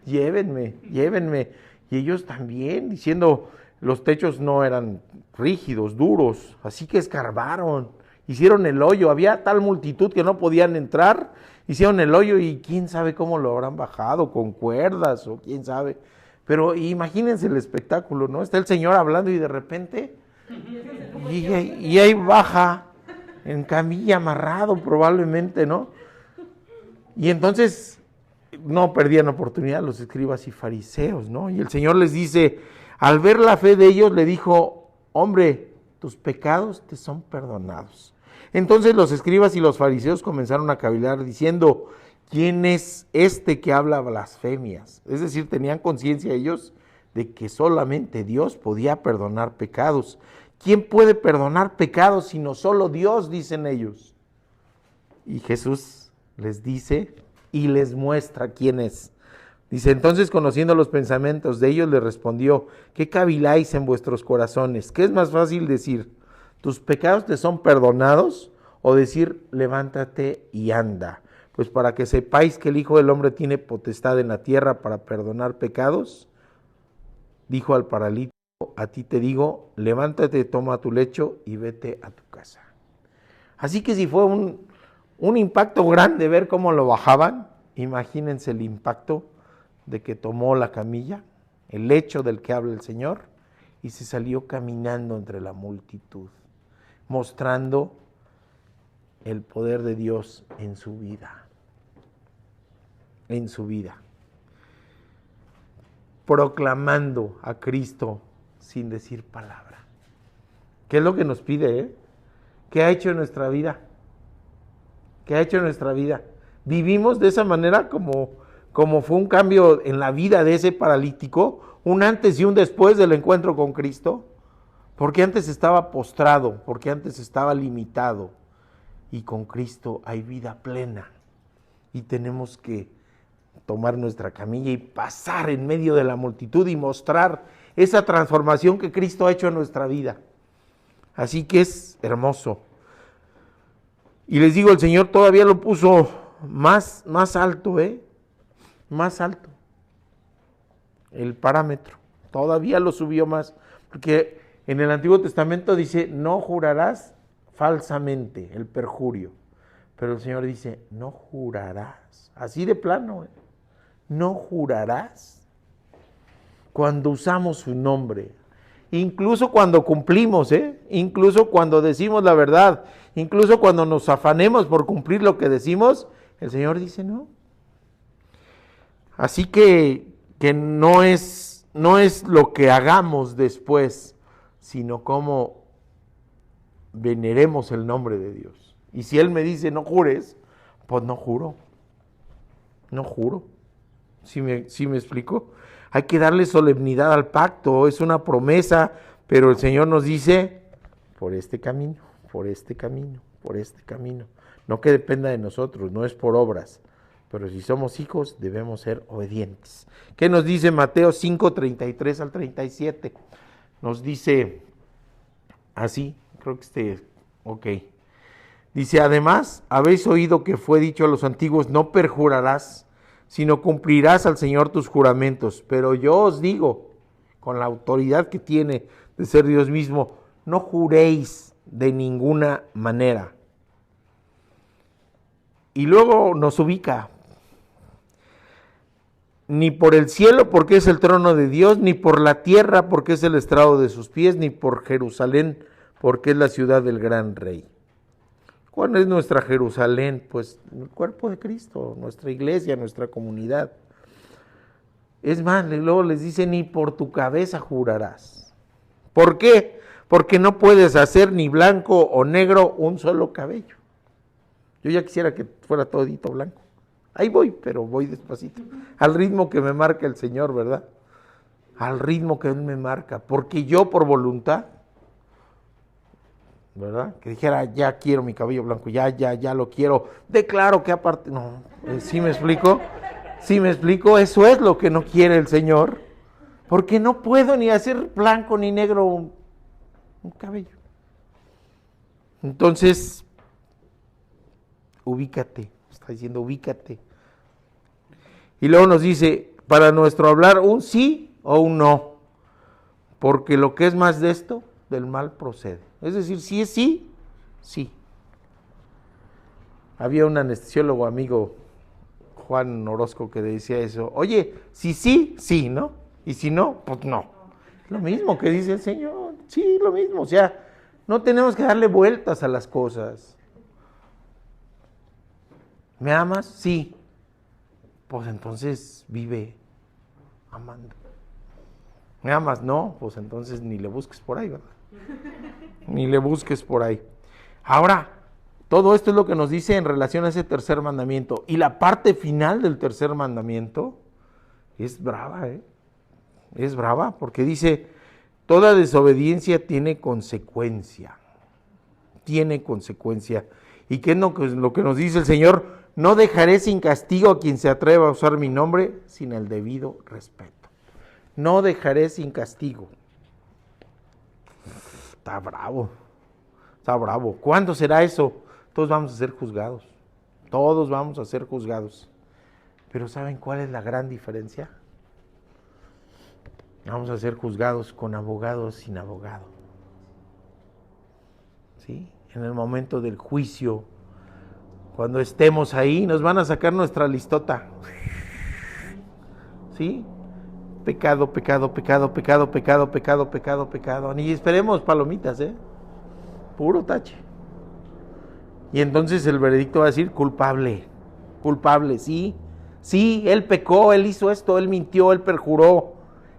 [SPEAKER 4] Y ellos también, diciendo, los techos no eran rígidos, duros, así que escarbaron, hicieron el hoyo, había tal multitud que no podían entrar, hicieron el hoyo y quién sabe cómo lo habrán bajado, con cuerdas o quién sabe. Pero imagínense el espectáculo, ¿no? Está el Señor hablando y de repente, y ahí baja, en camilla, amarrado probablemente, ¿no? Y entonces no perdían oportunidad los escribas y fariseos, ¿no? Y el Señor les dice, al ver la fe de ellos, le dijo, hombre, tus pecados te son perdonados. Entonces los escribas y los fariseos comenzaron a cavilar diciendo, ¿quién es este que habla blasfemias? Es decir, tenían conciencia ellos de que solamente Dios podía perdonar pecados. ¿Quién puede perdonar pecados sino solo Dios? Dicen ellos. Y Jesús les dice y les muestra quién es. Dice, entonces conociendo los pensamientos de ellos, le respondió, ¿qué caviláis en vuestros corazones? ¿Qué es más fácil decir? ¿Tus pecados te son perdonados? O decir, levántate y anda. Pues para que sepáis que el Hijo del Hombre tiene potestad en la tierra para perdonar pecados, dijo al paralítico, a ti te digo, levántate, toma tu lecho y vete a tu casa. Así que si fue un impacto grande ver cómo lo bajaban, imagínense el impacto de que tomó la camilla, el lecho del que habla el Señor, y se salió caminando entre la multitud, mostrando el poder de Dios en su vida, proclamando a Cristo sin decir palabra. ¿Qué es lo que nos pide? ¿Qué ha hecho en nuestra vida? ¿Qué ha hecho en nuestra vida? Vivimos de esa manera como fue un cambio en la vida de ese paralítico, un antes y un después del encuentro con Cristo, porque antes estaba postrado, porque antes estaba limitado, y con Cristo hay vida plena, y tenemos que tomar nuestra camilla y pasar en medio de la multitud y mostrar esa transformación que Cristo ha hecho en nuestra vida. Así que es hermoso. Y les digo, el Señor todavía lo puso más alto, más alto. El parámetro, todavía lo subió más, porque en el Antiguo Testamento dice, no jurarás falsamente, el perjurio. Pero el Señor dice, no jurarás, así de plano, no jurarás. Cuando usamos su nombre, incluso cuando cumplimos, incluso cuando decimos la verdad, incluso cuando nos afanemos por cumplir lo que decimos, el Señor dice no. Así que no es lo que hagamos después, sino cómo veneremos el nombre de Dios. Y si Él me dice no jures, pues no juro. No juro. ¿Sí me explico? Hay que darle solemnidad al pacto, es una promesa, pero el Señor nos dice, por este camino, por este camino, por este camino. No que dependa de nosotros, no es por obras, pero si somos hijos debemos ser obedientes. ¿Qué nos dice Mateo 5:33 al 37? Nos dice así, creo que ok. Dice, además, habéis oído que fue dicho a los antiguos, no perjurarás, sino cumplirás al Señor tus juramentos. Pero yo os digo, con la autoridad que tiene de ser Dios mismo, no juréis de ninguna manera. Y luego nos ubica, ni por el cielo porque es el trono de Dios, ni por la tierra porque es el estrado de sus pies, ni por Jerusalén porque es la ciudad del gran rey. ¿Cuál es nuestra Jerusalén? Pues el cuerpo de Cristo, nuestra iglesia, nuestra comunidad. Es más, luego les dice, ni por tu cabeza jurarás. ¿Por qué? Porque no puedes hacer ni blanco o negro un solo cabello. Yo ya quisiera que fuera todito blanco. Ahí voy, pero voy despacito. Al ritmo que me marca el Señor, ¿verdad? Al ritmo que Él me marca. Porque yo por voluntad, ¿verdad? Que dijera, ya quiero mi cabello blanco, ya lo quiero. Declaro que aparte, no, ¿sí me explico? ¿Sí me explico? Eso es lo que no quiere el Señor. Porque no puedo ni hacer blanco ni negro un cabello. Entonces, ubícate, está diciendo ubícate. Y luego nos dice, para nuestro hablar, un sí o un no, porque lo que es más de esto, del mal procede. Es decir, si es sí, sí. Había un anestesiólogo amigo, Juan Orozco, que decía eso, oye, si sí, sí, ¿no? Y si no, pues no. Lo mismo que dice el Señor, sí, lo mismo, o sea, no tenemos que darle vueltas a las cosas. ¿Me amas? Sí. Pues entonces vive amando. ¿Me amas? No, pues entonces ni le busques por ahí, ¿verdad? Ni le busques por ahí. Ahora, todo esto es lo que nos dice en relación a ese tercer mandamiento. Y la parte final del tercer mandamiento es brava, ¿eh? Es brava porque dice, toda desobediencia tiene consecuencia. Tiene consecuencia. ¿Y qué es lo que nos dice el Señor? No dejaré sin castigo a quien se atreva a usar mi nombre sin el debido respeto. No dejaré sin castigo. Está bravo. Está bravo. ¿Cuándo será eso? Todos vamos a ser juzgados. Todos vamos a ser juzgados. Pero ¿saben cuál es la gran diferencia? Vamos a ser juzgados con abogado sin abogado. ¿Sí? En el momento del juicio, cuando estemos ahí, nos van a sacar nuestra listota. ¿Sí? Pecado, pecado, pecado, pecado, pecado, pecado, pecado, pecado. Ni esperemos palomitas, puro tache. Y entonces el veredicto va a decir culpable, culpable, sí, sí, él pecó, él hizo esto, él mintió, él perjuró,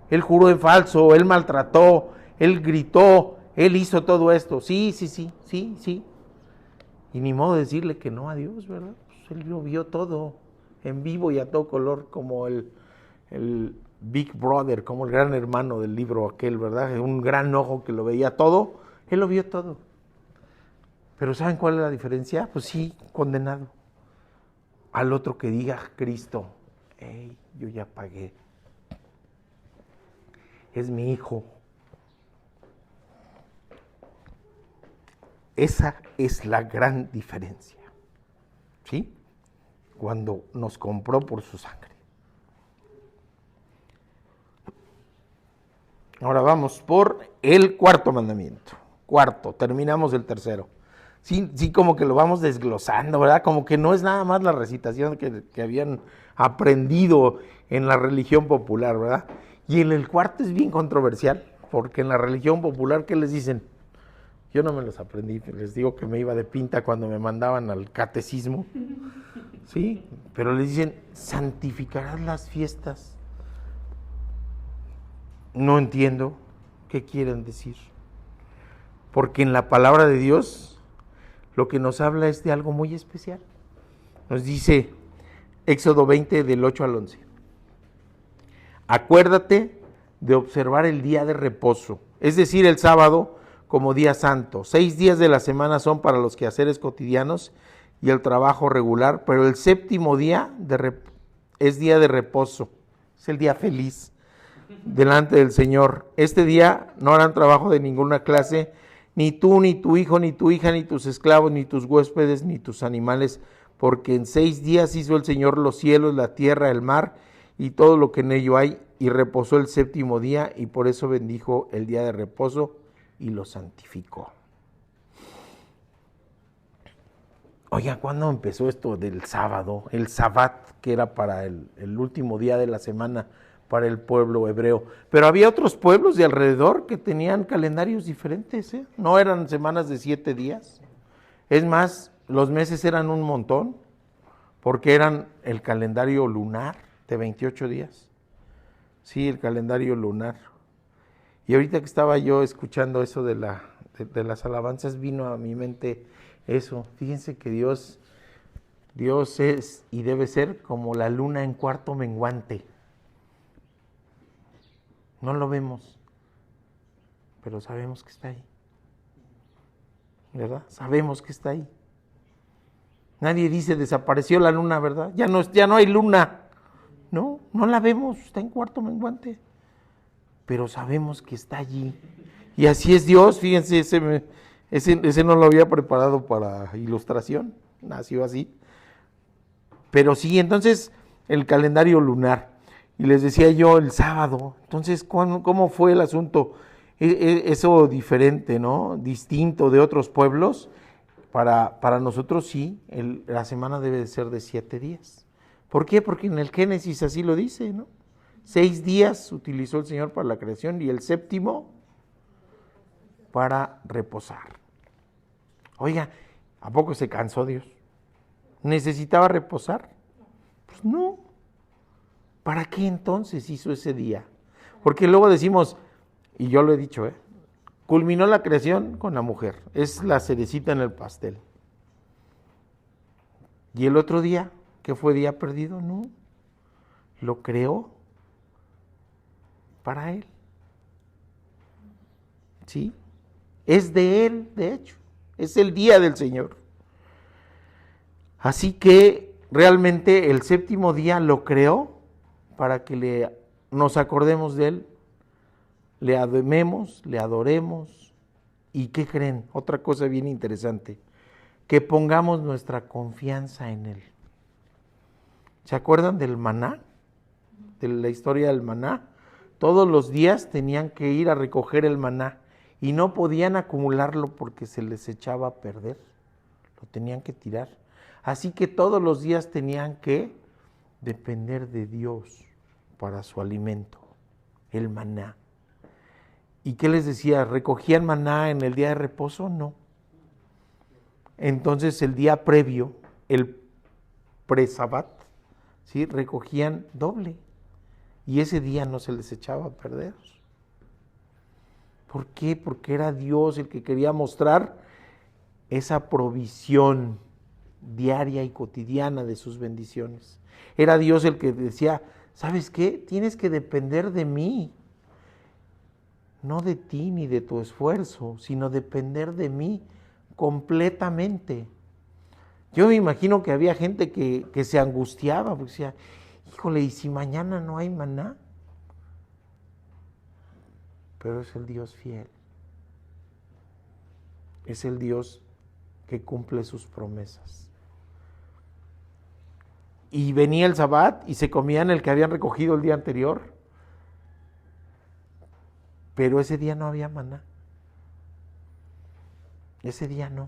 [SPEAKER 4] él juró en falso, él maltrató, él gritó, él hizo todo esto, sí, sí, sí, sí, sí. Y ni modo de decirle que no a Dios, ¿verdad? Pues él lo vio todo en vivo y a todo color, como el Big Brother, como el gran hermano del libro aquel, ¿verdad? Un gran ojo que lo veía todo, él lo vio todo. Pero ¿saben cuál es la diferencia? Pues sí, condenado. Al otro que diga Cristo, hey, yo ya pagué. Es mi hijo. Esa es la gran diferencia. ¿Sí? Cuando nos compró por su sangre. Ahora vamos por el cuarto mandamiento. Cuarto, terminamos el tercero. Sí, como que lo vamos desglosando, ¿verdad? Como que no es nada más la recitación que habían aprendido en la religión popular, ¿verdad? Y en el cuarto es bien controversial, porque en la religión popular, ¿qué les dicen? Yo no me los aprendí, les digo que me iba de pinta cuando me mandaban al catecismo, ¿sí? Pero les dicen, santificarás las fiestas. No entiendo qué quieren decir. Porque en la palabra de Dios lo que nos habla es de algo muy especial. Nos dice Éxodo 20 del 8 al 11. Acuérdate de observar el día de reposo, es decir, el sábado como día santo. 6 días de la semana son para los quehaceres cotidianos y el trabajo regular, pero el séptimo día es día de reposo, es el día feliz delante del Señor. Este día no harán trabajo de ninguna clase, ni tú, ni tu hijo, ni tu hija, ni tus esclavos, ni tus huéspedes, ni tus animales, porque en 6 días hizo el Señor los cielos, la tierra, el mar y todo lo que en ello hay, y reposó el séptimo día, y por eso bendijo el día de reposo y lo santificó. Oiga, ¿cuándo empezó esto del sábado? El sabbat, que era para el último día de la semana para el pueblo hebreo. Pero había otros pueblos de alrededor que tenían calendarios diferentes, ¿eh? No eran semanas de 7 días. Es más, los meses eran un montón, porque eran el calendario lunar de 28 días. Sí, el calendario lunar. Y ahorita que estaba yo escuchando eso de las alabanzas, vino a mi mente eso. Fíjense que Dios es y debe ser como la luna en cuarto menguante. No lo vemos, pero sabemos que está ahí. ¿Verdad? Sabemos que está ahí. Nadie dice desapareció la luna, ¿verdad? Ya no hay luna. No la vemos, está en cuarto menguante. Pero sabemos que está allí. Y así es Dios, fíjense, ese no lo había preparado para ilustración, nació así. Pero sí, entonces el calendario lunar. Y les decía yo el sábado, entonces, ¿cómo fue el asunto? Eso diferente, ¿no? Distinto de otros pueblos. Para nosotros sí, la semana debe de ser de 7 días. ¿Por qué? Porque en el Génesis así lo dice, ¿no? 6 días utilizó el Señor para la creación y el séptimo para reposar. Oiga, ¿a poco se cansó Dios? ¿Necesitaba reposar? Pues no. ¿Para qué entonces hizo ese día? Porque luego decimos, y yo lo he dicho, culminó la creación con la mujer, es la cerecita en el pastel. ¿Y el otro día, que fue día perdido? No, lo creó para Él. ¿Sí? Es de Él, de hecho, es el día del Señor. Así que realmente el séptimo día lo creó para que nos acordemos de Él, le amemos, le adoremos. ¿Y qué creen? Otra cosa bien interesante, que pongamos nuestra confianza en Él. ¿Se acuerdan del maná? De la historia del maná. Todos los días tenían que ir a recoger el maná y no podían acumularlo porque se les echaba a perder. Lo tenían que tirar. Así que todos los días tenían que depender de Dios para su alimento, el maná. ¿Y qué les decía? ¿Recogían maná en el día de reposo? No. Entonces el día previo, el pre-sabbat, ¿sí? Recogían doble. Y ese día no se les echaba a perder. ¿Por qué? Porque era Dios el que quería mostrar esa provisión diaria y cotidiana de sus bendiciones. Era Dios el que decía, ¿sabes qué? Tienes que depender de mí. No de ti ni de tu esfuerzo, sino depender de mí completamente. Yo me imagino que había gente que se angustiaba, porque decía, híjole, ¿y si mañana no hay maná? Pero es el Dios fiel. Es el Dios que cumple sus promesas. Y venía el sabbat y se comían el que habían recogido el día anterior. Pero ese día no había maná. Ese día no.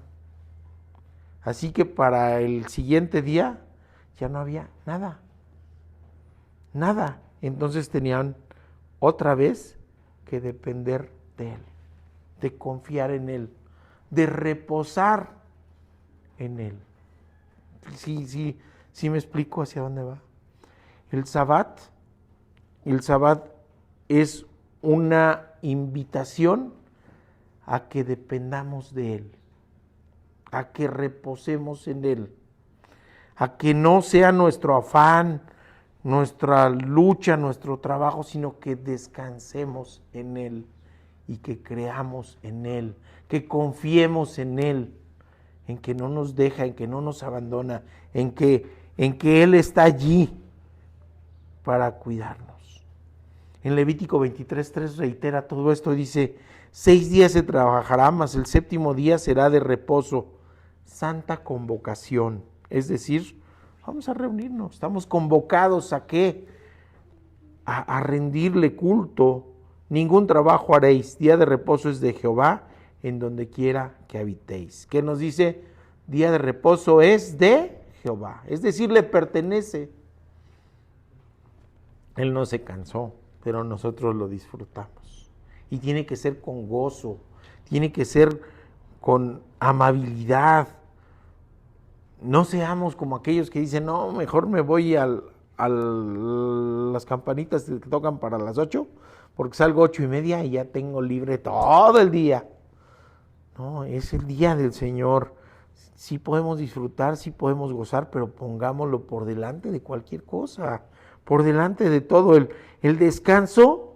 [SPEAKER 4] Así que para el siguiente día ya no había nada. Nada. Entonces tenían otra vez que depender de Él, de confiar en Él, de reposar en Él. Sí me explico hacia dónde va. El Sabbat es una invitación a que dependamos de Él, a que reposemos en Él, a que no sea nuestro afán, nuestra lucha, nuestro trabajo, sino que descansemos en Él y que creamos en Él, que confiemos en Él, en que no nos deja, en que no nos abandona, en que Él está allí para cuidarnos. En Levítico 23:3 reitera todo esto, dice: 6 días se trabajará, mas el 7º día será de reposo, santa convocación. Es decir, vamos a reunirnos, estamos convocados ¿a qué? A rendirle culto. Ningún trabajo haréis, día de reposo es de Jehová, en donde quiera que habitéis. ¿Qué nos dice? Día de reposo es de Jehová, es decir, le pertenece. Él no se cansó, pero nosotros lo disfrutamos. Y tiene que ser con gozo, tiene que ser con amabilidad. No seamos como aquellos que dicen, no, mejor me voy a las campanitas que tocan para las 8, porque salgo 8:30 y ya tengo libre todo el día. No, es el día del Señor. Sí podemos disfrutar, sí podemos gozar, pero pongámoslo por delante de cualquier cosa, por delante de todo. El descanso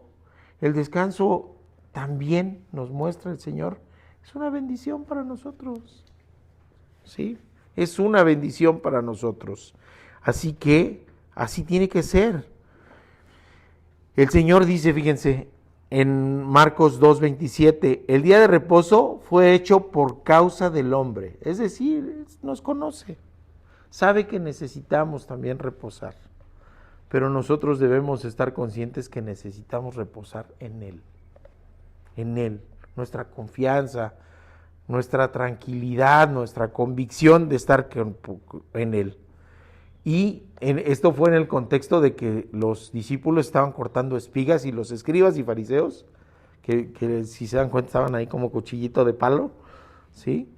[SPEAKER 4] también nos muestra el Señor, es una bendición para nosotros. ¿Sí? Es una bendición para nosotros. Así que, así tiene que ser. El Señor dice, fíjense, en Marcos 2:27, el día de reposo fue hecho por causa del hombre. Es decir, nos conoce, sabe que necesitamos también reposar. Pero nosotros debemos estar conscientes que necesitamos reposar en Él. En Él, nuestra confianza, nuestra tranquilidad, nuestra convicción de estar en Él. Y esto fue en el contexto de que los discípulos estaban cortando espigas y los escribas y fariseos, que si se dan cuenta estaban ahí como cuchillito de palo, ¿sí?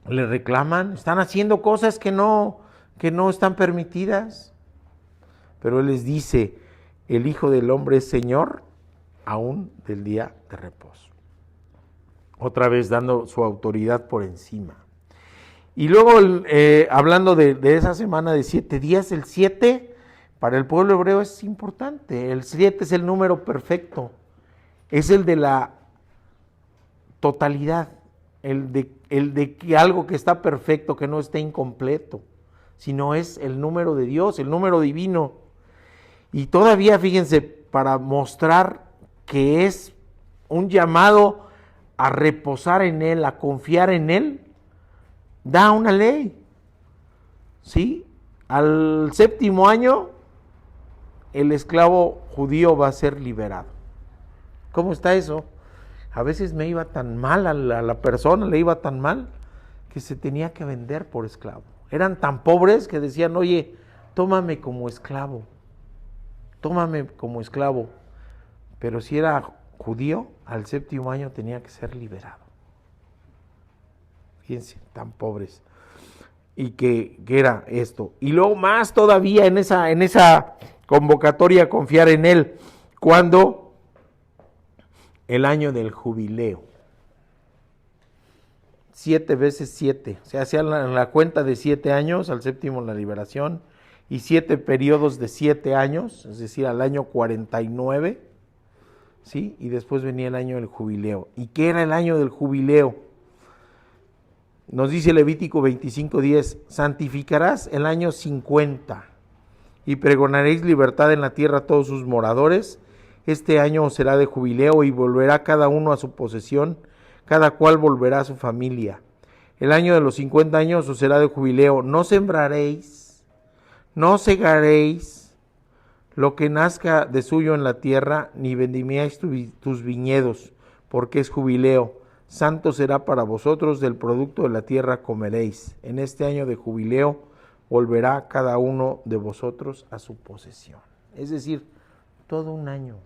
[SPEAKER 4] Le reclaman, están haciendo cosas que no están permitidas. Pero Él les dice, el Hijo del Hombre es Señor aún del día de reposo. Otra vez dando su autoridad por encima. Y luego hablando de esa semana de 7 días, el 7 para el pueblo hebreo es importante. El 7 es el número perfecto, es el de la totalidad, el de que algo que está perfecto, que no esté incompleto, sino es el número de Dios, el número divino. Y todavía, fíjense, para mostrar que es un llamado a reposar en Él, a confiar en Él, da una ley, ¿sí? Al 7º año, el esclavo judío va a ser liberado. ¿Cómo está eso? A veces me iba tan mal a la persona, le iba tan mal, que se tenía que vender por esclavo. Eran tan pobres que decían, oye, tómame como esclavo. Pero si era judío, al 7º año tenía que ser liberado. Fíjense, tan pobres. Y que era esto. Y luego más todavía en esa convocatoria, confiar en Él, cuando el año del jubileo. 7 veces 7. O sea, hacían la cuenta de 7 años, al 7º la liberación, y 7 periodos de 7 años, es decir, al año 49, ¿sí? Y después venía el año del jubileo. ¿Y qué era el año del jubileo? Nos dice Levítico 25:10, santificarás el año 50 y pregonaréis libertad en la tierra a todos sus moradores. Este año será de jubileo y volverá cada uno a su posesión, cada cual volverá a su familia. El año de los 50 años os será de jubileo. No sembraréis, no segaréis lo que nazca de suyo en la tierra, ni vendimiáis tus viñedos, porque es jubileo. Santo será para vosotros, del producto de la tierra comeréis. En este año de jubileo volverá cada uno de vosotros a su posesión. Es decir, todo un año,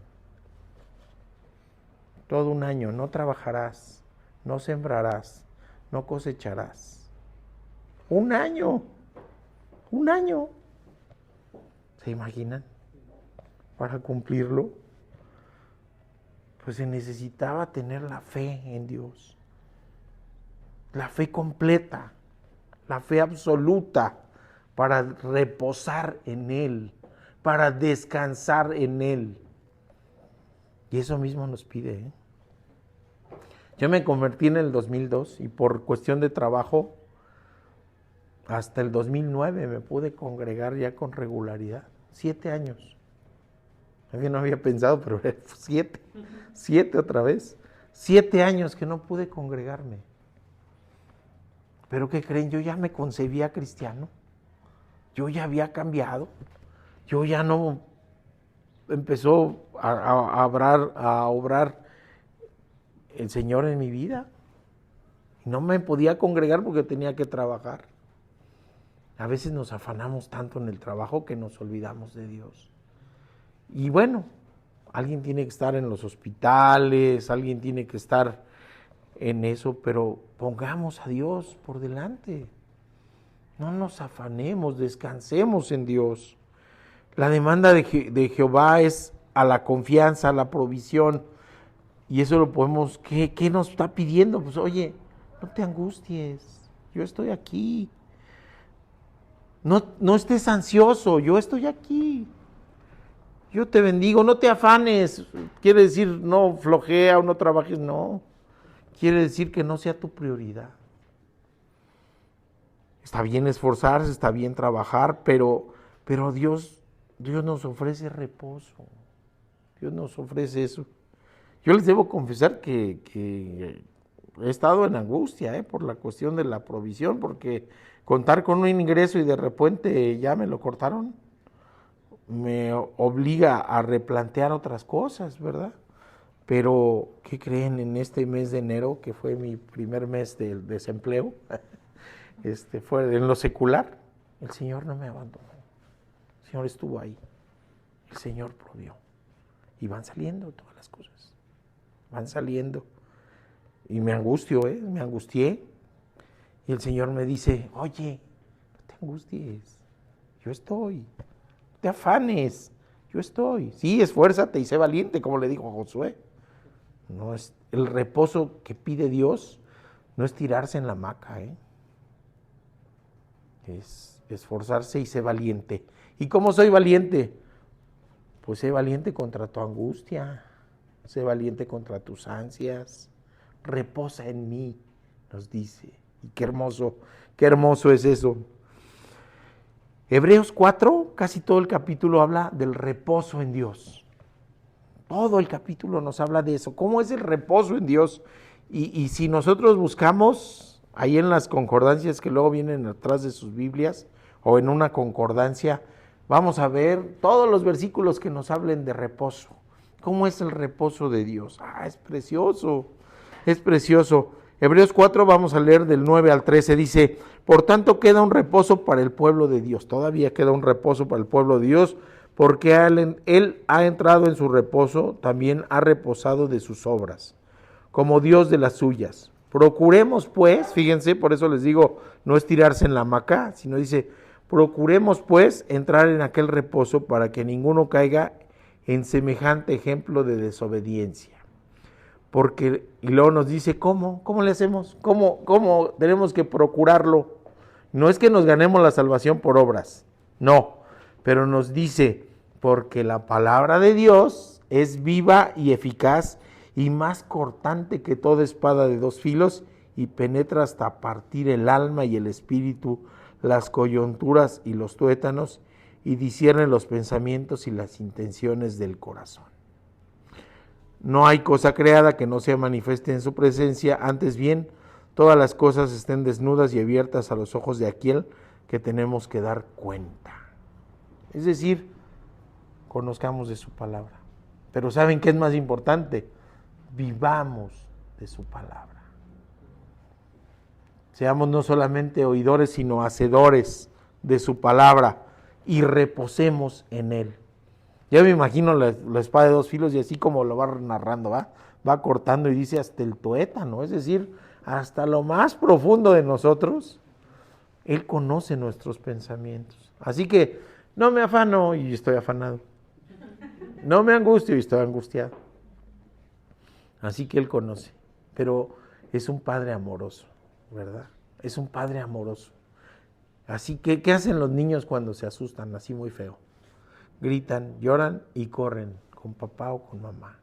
[SPEAKER 4] no trabajarás, no sembrarás, no cosecharás. Un año. ¿Se imaginan? Para cumplirlo, pues se necesitaba tener la fe en Dios. La fe completa, la fe absoluta para reposar en Él, para descansar en Él. Y eso mismo nos pide, ¿eh? Yo me convertí en el 2002 y por cuestión de trabajo, hasta el 2009 me pude congregar ya con regularidad. 7 años. No había pensado, pero 7 otra vez. 7 años que no pude congregarme. Pero ¿qué creen? Yo ya me concebía cristiano. Yo ya había cambiado. Yo ya no empezó a obrar el Señor en mi vida. Y no me podía congregar porque tenía que trabajar. A veces nos afanamos tanto en el trabajo que nos olvidamos de Dios. Y bueno, alguien tiene que estar en los hospitales, alguien tiene que estar en eso, pero pongamos a Dios por delante. No nos afanemos, descansemos en Dios. La demanda de Jehová es a la confianza, a la provisión. Y eso lo podemos, ¿qué nos está pidiendo? Pues oye, no te angusties, yo estoy aquí. No estés ansioso, yo estoy aquí. Yo te bendigo, no te afanes. Quiere decir no flojea o no trabajes, no. Quiere decir que no sea tu prioridad. Está bien esforzarse, está bien trabajar, pero Dios nos ofrece reposo. Dios nos ofrece eso. Yo les debo confesar que he estado en angustia por la cuestión de la provisión, porque contar con un ingreso y de repente ya me lo cortaron, me obliga a replantear otras cosas, ¿verdad? Pero, ¿qué creen? En este mes de enero, que fue mi primer mes del desempleo, fue en lo secular, el Señor no me abandonó. El Señor estuvo ahí. El Señor provió. Y van saliendo todas las cosas. Van saliendo. Y me angustié. Y el Señor me dice, oye, no te angusties. Yo estoy. No te afanes. Yo estoy. Sí, esfuérzate y sé valiente, como le dijo a Josué. No es el reposo que pide Dios, no es tirarse en la hamaca, es esforzarse y ser valiente. ¿Y cómo soy valiente? Pues sé valiente contra tu angustia, sé valiente contra tus ansias, reposa en mí, nos dice. Y qué hermoso es eso. Hebreos 4, casi todo el capítulo habla del reposo en Dios. Todo el capítulo nos habla de eso. ¿Cómo es el reposo en Dios? Y si nosotros buscamos ahí en las concordancias que luego vienen atrás de sus Biblias o en una concordancia, vamos a ver todos los versículos que nos hablen de reposo. ¿Cómo es el reposo de Dios? Es precioso, es precioso. Hebreos 4, vamos a leer del 9 al 13, dice, por tanto queda un reposo para el pueblo de Dios. Todavía queda un reposo para el pueblo de Dios, porque él ha entrado en su reposo, también ha reposado de sus obras, como Dios de las suyas. Procuremos pues, fíjense, por eso les digo, no es tirarse en la hamaca, sino dice, procuremos pues entrar en aquel reposo para que ninguno caiga en semejante ejemplo de desobediencia. Porque, y luego nos dice, ¿cómo le hacemos? ¿Cómo tenemos que procurarlo? No es que nos ganemos la salvación por obras, no, pero nos dice, porque la palabra de Dios es viva y eficaz y más cortante que toda espada de 2 filos y penetra hasta partir el alma y el espíritu, las coyunturas y los tuétanos y discierne los pensamientos y las intenciones del corazón. No hay cosa creada que no sea manifiesta en su presencia, antes bien, todas las cosas estén desnudas y abiertas a los ojos de aquel que tenemos que dar cuenta. Es decir, conozcamos de su palabra. Pero ¿saben qué es más importante? Vivamos de su palabra. Seamos no solamente oidores, sino hacedores de su palabra y reposemos en él. Ya me imagino la espada de 2 filos y así como lo va narrando, va cortando y dice hasta el tuétano, es decir, hasta lo más profundo de nosotros, Él conoce nuestros pensamientos. Así que no me afano y estoy afanado. No me angustio y estoy angustiado. Así que Él conoce. Pero es un Padre amoroso, ¿verdad? Es un Padre amoroso. Así que, ¿qué hacen los niños cuando se asustan así muy feo? Gritan, lloran y corren con papá o con mamá.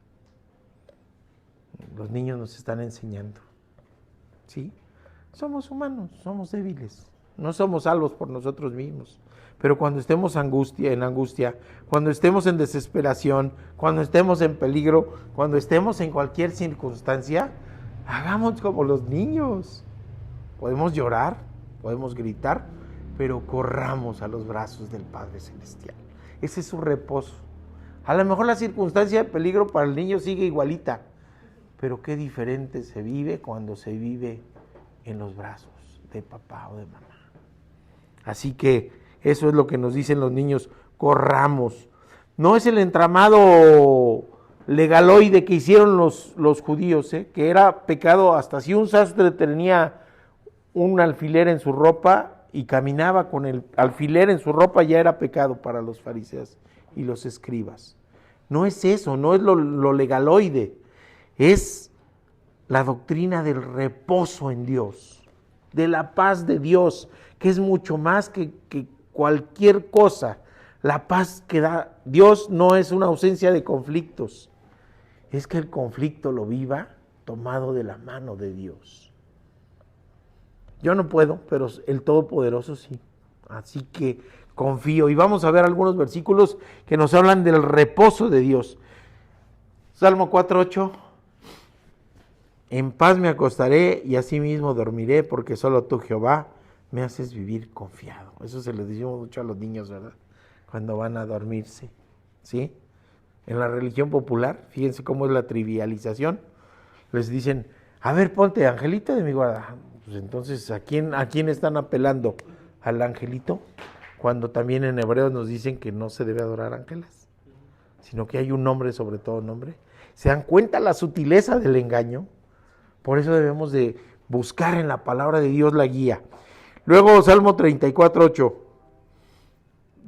[SPEAKER 4] Los niños nos están enseñando. ¿Sí? Somos humanos, somos débiles. No somos salvos por nosotros mismos. Pero cuando estemos en angustia, cuando estemos en desesperación, cuando estemos en peligro, cuando estemos en cualquier circunstancia, hagamos como los niños. Podemos llorar, podemos gritar, pero corramos a los brazos del Padre Celestial. Ese es su reposo. A lo mejor la circunstancia de peligro para el niño sigue igualita, pero qué diferente se vive cuando se vive en los brazos de papá o de mamá. Así que eso es lo que nos dicen los niños, corramos. No es el entramado legaloide que hicieron los judíos, que era pecado hasta si un sastre tenía un alfiler en su ropa y caminaba con el alfiler en su ropa, ya era pecado para los fariseos y los escribas. No es eso, no es lo legaloide, es la doctrina del reposo en Dios, de la paz de Dios, que es mucho más que cualquier cosa. La paz que da Dios no es una ausencia de conflictos, es que el conflicto lo viva tomado de la mano de Dios. Yo no puedo, pero el Todopoderoso sí. Así que confío. Y vamos a ver algunos versículos que nos hablan del reposo de Dios. Salmo 4:8. En paz me acostaré y asimismo dormiré, porque solo tú, Jehová, me haces vivir confiado. Eso se lo decimos mucho a los niños, ¿verdad? Cuando van a dormirse, ¿sí? En la religión popular, fíjense cómo es la trivialización. Les dicen, a ver, ponte angelito de mi guarda. Pues entonces, ¿a quién están apelando? ¿Al angelito? Cuando también en Hebreos nos dicen que no se debe adorar ángeles, sino que hay un nombre sobre todo nombre. ¿Se dan cuenta la sutileza del engaño? Por eso debemos de buscar en la palabra de Dios la guía. Luego, Salmo 34:8.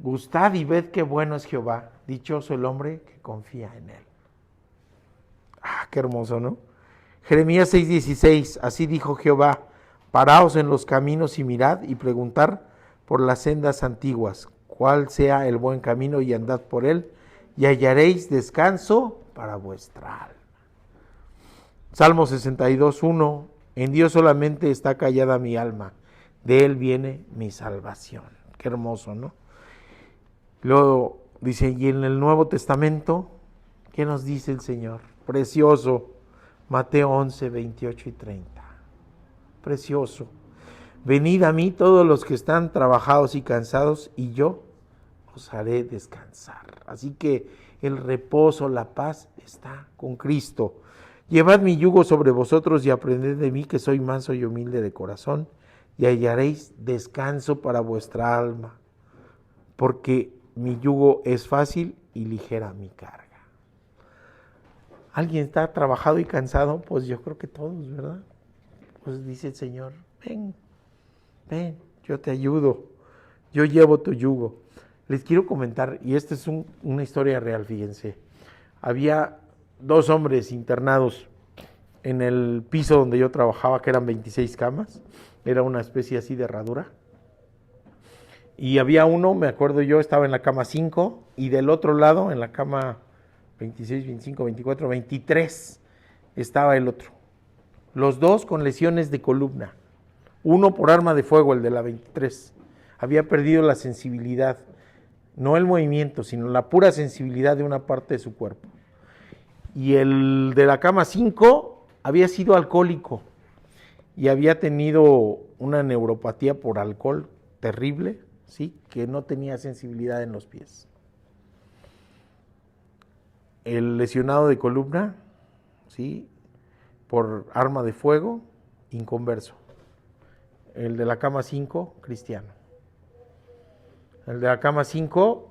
[SPEAKER 4] Gustad y ved qué bueno es Jehová, dichoso el hombre que confía en él. Ah, qué hermoso, ¿no? Jeremías 6:16, así dijo Jehová, paraos en los caminos y mirad y preguntar por las sendas antiguas, cuál sea el buen camino y andad por él, y hallaréis descanso para vuestra alma. Salmo 62:1, en Dios solamente está callada mi alma, de él viene mi salvación. Qué hermoso, ¿no? Luego dice, y en el Nuevo Testamento, ¿qué nos dice el Señor? Precioso, Mateo 11:28 y 30. Precioso. Venid a mí todos los que están trabajados y cansados, y yo os haré descansar. Así que el reposo, la paz está con Cristo. Llevad mi yugo sobre vosotros y aprended de mí, que soy manso y humilde de corazón, y hallaréis descanso para vuestra alma, porque mi yugo es fácil y ligera mi carga. ¿Alguien está trabajado y cansado? Pues yo creo que todos, ¿verdad? Pues dice el Señor, ven, yo te ayudo, yo llevo tu yugo. Les quiero comentar, y esta es una historia real, fíjense. Había 2 hombres internados en el piso donde yo trabajaba, que eran 26 camas, era una especie así de herradura. Y había uno, me acuerdo yo, estaba en la cama 5, y del otro lado, en la cama 26, 25, 24, 23, estaba el otro. Los dos con lesiones de columna. Uno por arma de fuego, el de la 23. Había perdido la sensibilidad, no el movimiento, sino la pura sensibilidad de una parte de su cuerpo. Y el de la cama 5 había sido alcohólico y había tenido una neuropatía por alcohol terrible, ¿sí? Que no tenía sensibilidad en los pies. El lesionado de columna, ¿sí? Por arma de fuego, inconverso. El de la cama 5, cristiano. El de la cama 5,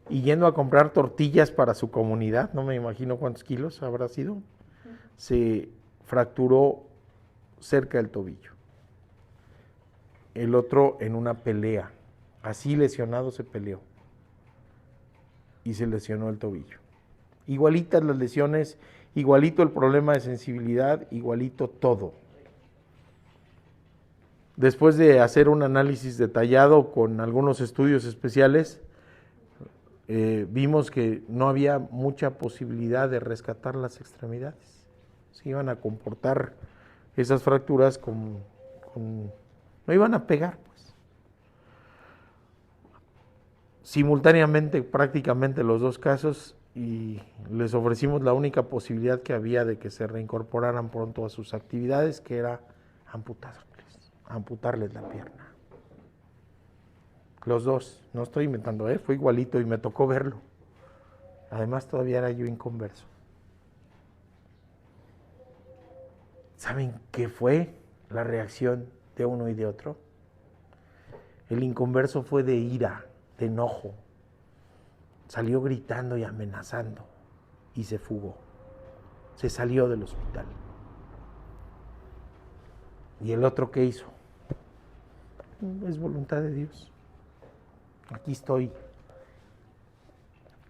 [SPEAKER 4] y yendo a comprar tortillas para su comunidad, no me imagino cuántos kilos habrá sido, se fracturó cerca del tobillo. El otro en una pelea. Así lesionado se peleó. Y se lesionó el tobillo. Igualitas las lesiones, igualito el problema de sensibilidad, igualito todo. Después de hacer un análisis detallado con algunos estudios especiales, vimos que no había mucha posibilidad de rescatar las extremidades. Se iban a comportar esas fracturas no iban a pegar, pues. Simultáneamente, prácticamente los dos casos, y les ofrecimos la única posibilidad que había de que se reincorporaran pronto a sus actividades, que era amputarles la pierna. Los dos, no estoy inventando, fue igualito y me tocó verlo. Además todavía era yo inconverso. ¿Saben qué fue la reacción de uno y de otro? El inconverso fue de ira, de enojo. Salió gritando y amenazando y se fugó. Se salió del hospital. ¿Y el otro qué hizo? Es voluntad de Dios. Aquí estoy.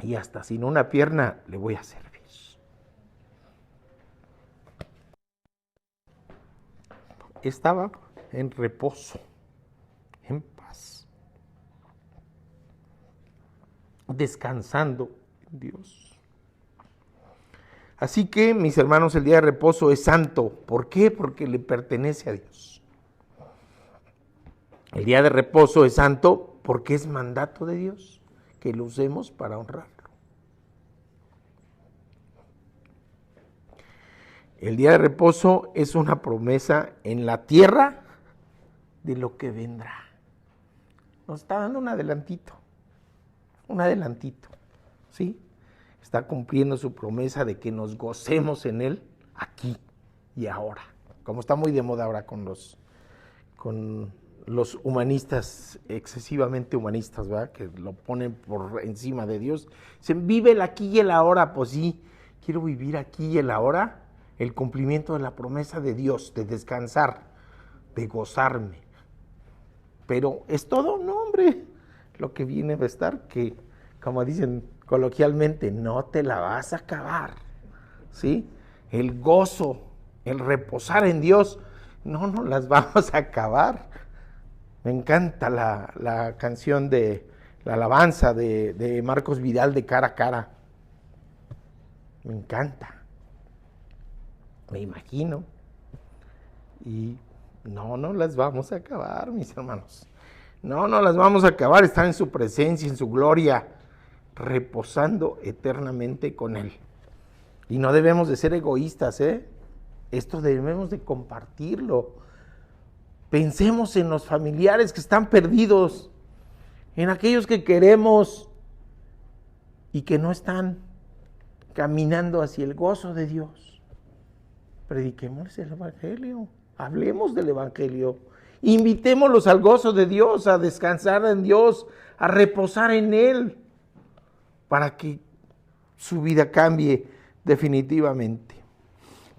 [SPEAKER 4] Y hasta sin una pierna le voy a servir. Estaba en reposo, en paz, descansando en Dios. Así que, mis hermanos, el día de reposo es santo. ¿Por qué? Porque le pertenece a Dios. El día de reposo es santo porque es mandato de Dios que lo usemos para honrarlo. El día de reposo es una promesa en la tierra de lo que vendrá. Nos está dando un adelantito, ¿sí? Está cumpliendo su promesa de que nos gocemos en Él aquí y ahora. Como está muy de moda ahora con los humanistas, excesivamente humanistas, ¿verdad? Que lo ponen por encima de Dios. Dicen, vive el aquí y el ahora. Pues sí, quiero vivir aquí y el ahora, el cumplimiento de la promesa de Dios, de descansar, de gozarme. Pero ¿es todo? No, hombre. Lo que viene va a estar que, como dicen coloquialmente, no te la vas a acabar, ¿sí? El gozo, el reposar en Dios, no nos las vamos a acabar. Me encanta la canción de la alabanza de Marcos Vidal de Cara a Cara. Me encanta. Me imagino. Y no las vamos a acabar, mis hermanos. No las vamos a acabar. Estar en su presencia, en su gloria, reposando eternamente con Él. Y no debemos de ser egoístas, Esto debemos de compartirlo. Pensemos en los familiares que están perdidos, en aquellos que queremos y que no están caminando hacia el gozo de Dios. Prediquemos el Evangelio, hablemos del Evangelio, invitémoslos al gozo de Dios, a descansar en Dios, a reposar en Él, para que su vida cambie definitivamente.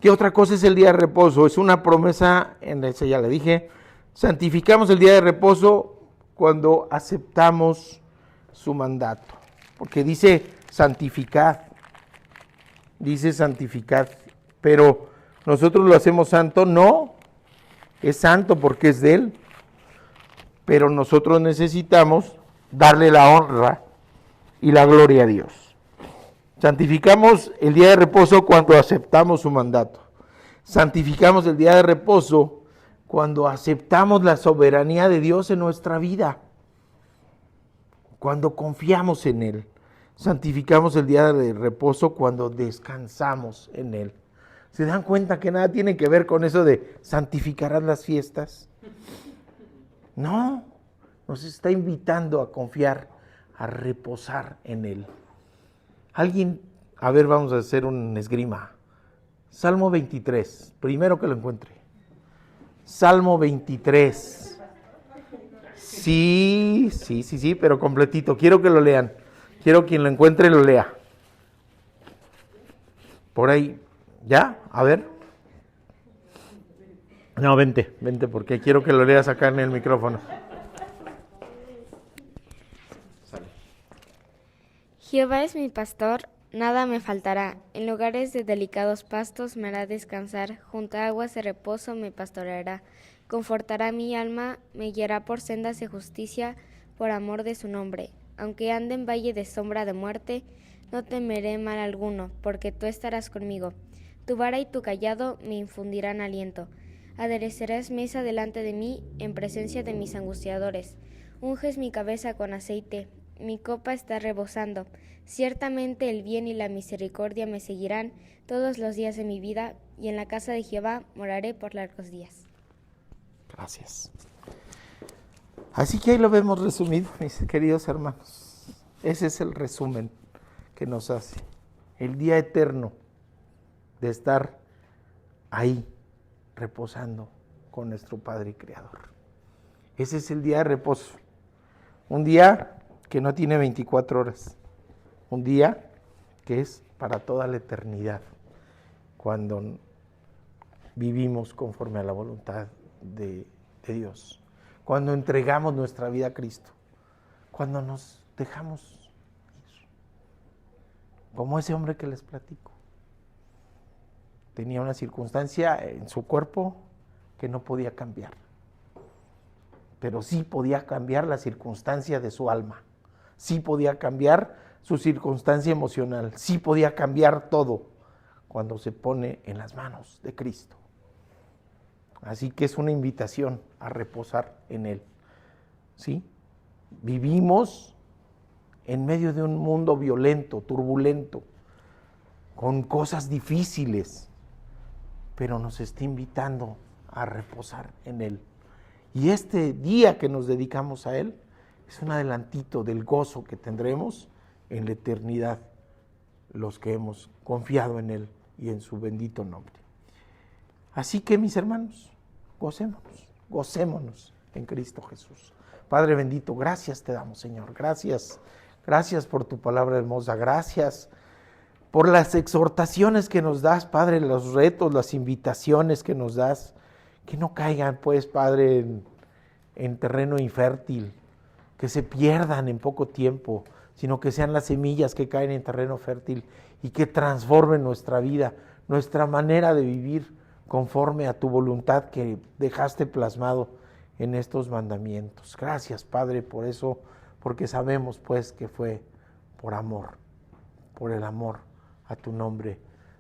[SPEAKER 4] ¿Qué otra cosa es el día de reposo? Es una promesa, esa ya le dije. Santificamos el día de reposo cuando aceptamos su mandato, porque dice santificad, pero nosotros lo hacemos santo. No, es santo porque es de Él, pero nosotros necesitamos darle la honra y la gloria a Dios. Santificamos el día de reposo cuando aceptamos su mandato. Santificamos el día de reposo cuando aceptamos la soberanía de Dios en nuestra vida, cuando confiamos en Él. Santificamos el día de reposo cuando descansamos en Él. ¿Se dan cuenta que nada tiene que ver con eso de santificarás las fiestas? No, nos está invitando a confiar, a reposar en Él. Alguien, a ver, vamos a hacer un esgrima. Salmo 23, primero que lo encuentre. Salmo 23. Sí, pero completito. Quiero que lo lean. Quiero quien lo encuentre lo lea. Por ahí. ¿Ya? A ver. No, vente, porque quiero que lo leas acá en el micrófono.
[SPEAKER 5] Jehová es mi pastor, nada me faltará. En lugares de delicados pastos me hará descansar, junto a aguas de reposo me pastoreará. Confortará mi alma, me guiará por sendas de justicia, por amor de su nombre. Aunque ande en valle de sombra de muerte, no temeré mal alguno, porque tú estarás conmigo. Tu vara y tu cayado me infundirán aliento. Aderecerás mesa delante de mí, en presencia de mis angustiadores. Unges mi cabeza con aceite, mi copa está rebosando. Ciertamente el bien y la misericordia me seguirán todos los días de mi vida, y en la casa de Jehová moraré por largos días.
[SPEAKER 4] Gracias. Así que ahí lo vemos resumido, mis queridos hermanos. Ese es el resumen que nos hace. El día eterno de estar ahí, reposando con nuestro Padre y Creador. Ese es el día de reposo. Un día que no tiene 24 horas. Un día que es para toda la eternidad. Cuando vivimos conforme a la voluntad de Dios. Cuando entregamos nuestra vida a Cristo. Cuando nos dejamos ir. Como ese hombre que les platico. Tenía una circunstancia en su cuerpo que no podía cambiar. Pero sí podía cambiar la circunstancia de su alma. Sí podía cambiar su circunstancia emocional. Sí podía cambiar todo cuando se pone en las manos de Cristo. Así que es una invitación a reposar en Él. ¿Sí? Vivimos en medio de un mundo violento, turbulento, con cosas difíciles, pero nos está invitando a reposar en Él. Y este día que nos dedicamos a Él es un adelantito del gozo que tendremos en la eternidad, los que hemos confiado en Él y en su bendito nombre. Así que, mis hermanos, gocémonos en Cristo Jesús. Padre bendito, gracias te damos, Señor. Gracias por tu palabra hermosa. Gracias por las exhortaciones que nos das, Padre, los retos, las invitaciones que nos das, que no caigan, pues, Padre, en terreno infértil, que se pierdan en poco tiempo, sino que sean las semillas que caen en terreno fértil y que transformen nuestra vida, nuestra manera de vivir conforme a tu voluntad que dejaste plasmado en estos mandamientos. Gracias, Padre, por eso, porque sabemos, pues, que fue por amor, por el amor a tu nombre.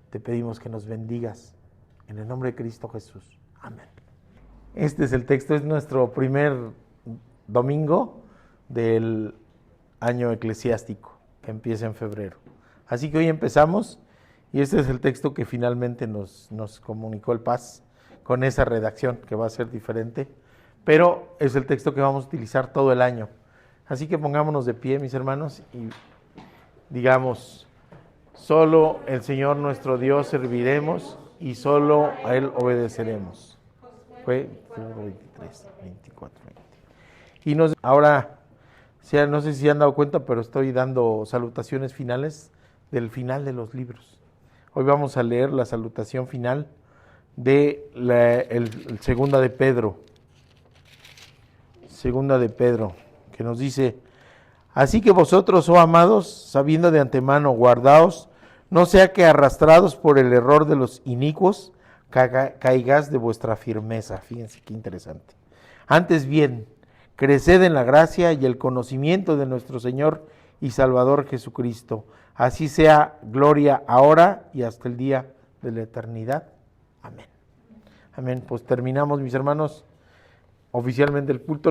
[SPEAKER 4] Te pedimos que nos bendigas en el nombre de Cristo Jesús. Amén. Este es el texto, es nuestro primer domingo del año eclesiástico, que empieza en febrero. Así que hoy empezamos, y este es el texto que finalmente nos comunicó el Paz, con esa redacción que va a ser diferente, pero es el texto que vamos a utilizar todo el año. Así que pongámonos de pie, mis hermanos, y digamos: solo el Señor nuestro Dios serviremos, y solo a Él obedeceremos. Fue 23, 24, 20. Y ahora, no sé si se han dado cuenta, pero estoy dando salutaciones finales del final de los libros. Hoy vamos a leer la salutación final de el Segunda de Pedro. Segunda de Pedro, que nos dice: así que vosotros, oh amados, sabiendo de antemano, guardaos, no sea que arrastrados por el error de los inicuos, caigáis de vuestra firmeza. Fíjense qué interesante. Antes bien, creced en la gracia y el conocimiento de nuestro Señor y Salvador Jesucristo. Así sea gloria ahora y hasta el día de la eternidad. Amén. Amén. Pues terminamos, mis hermanos, oficialmente el culto.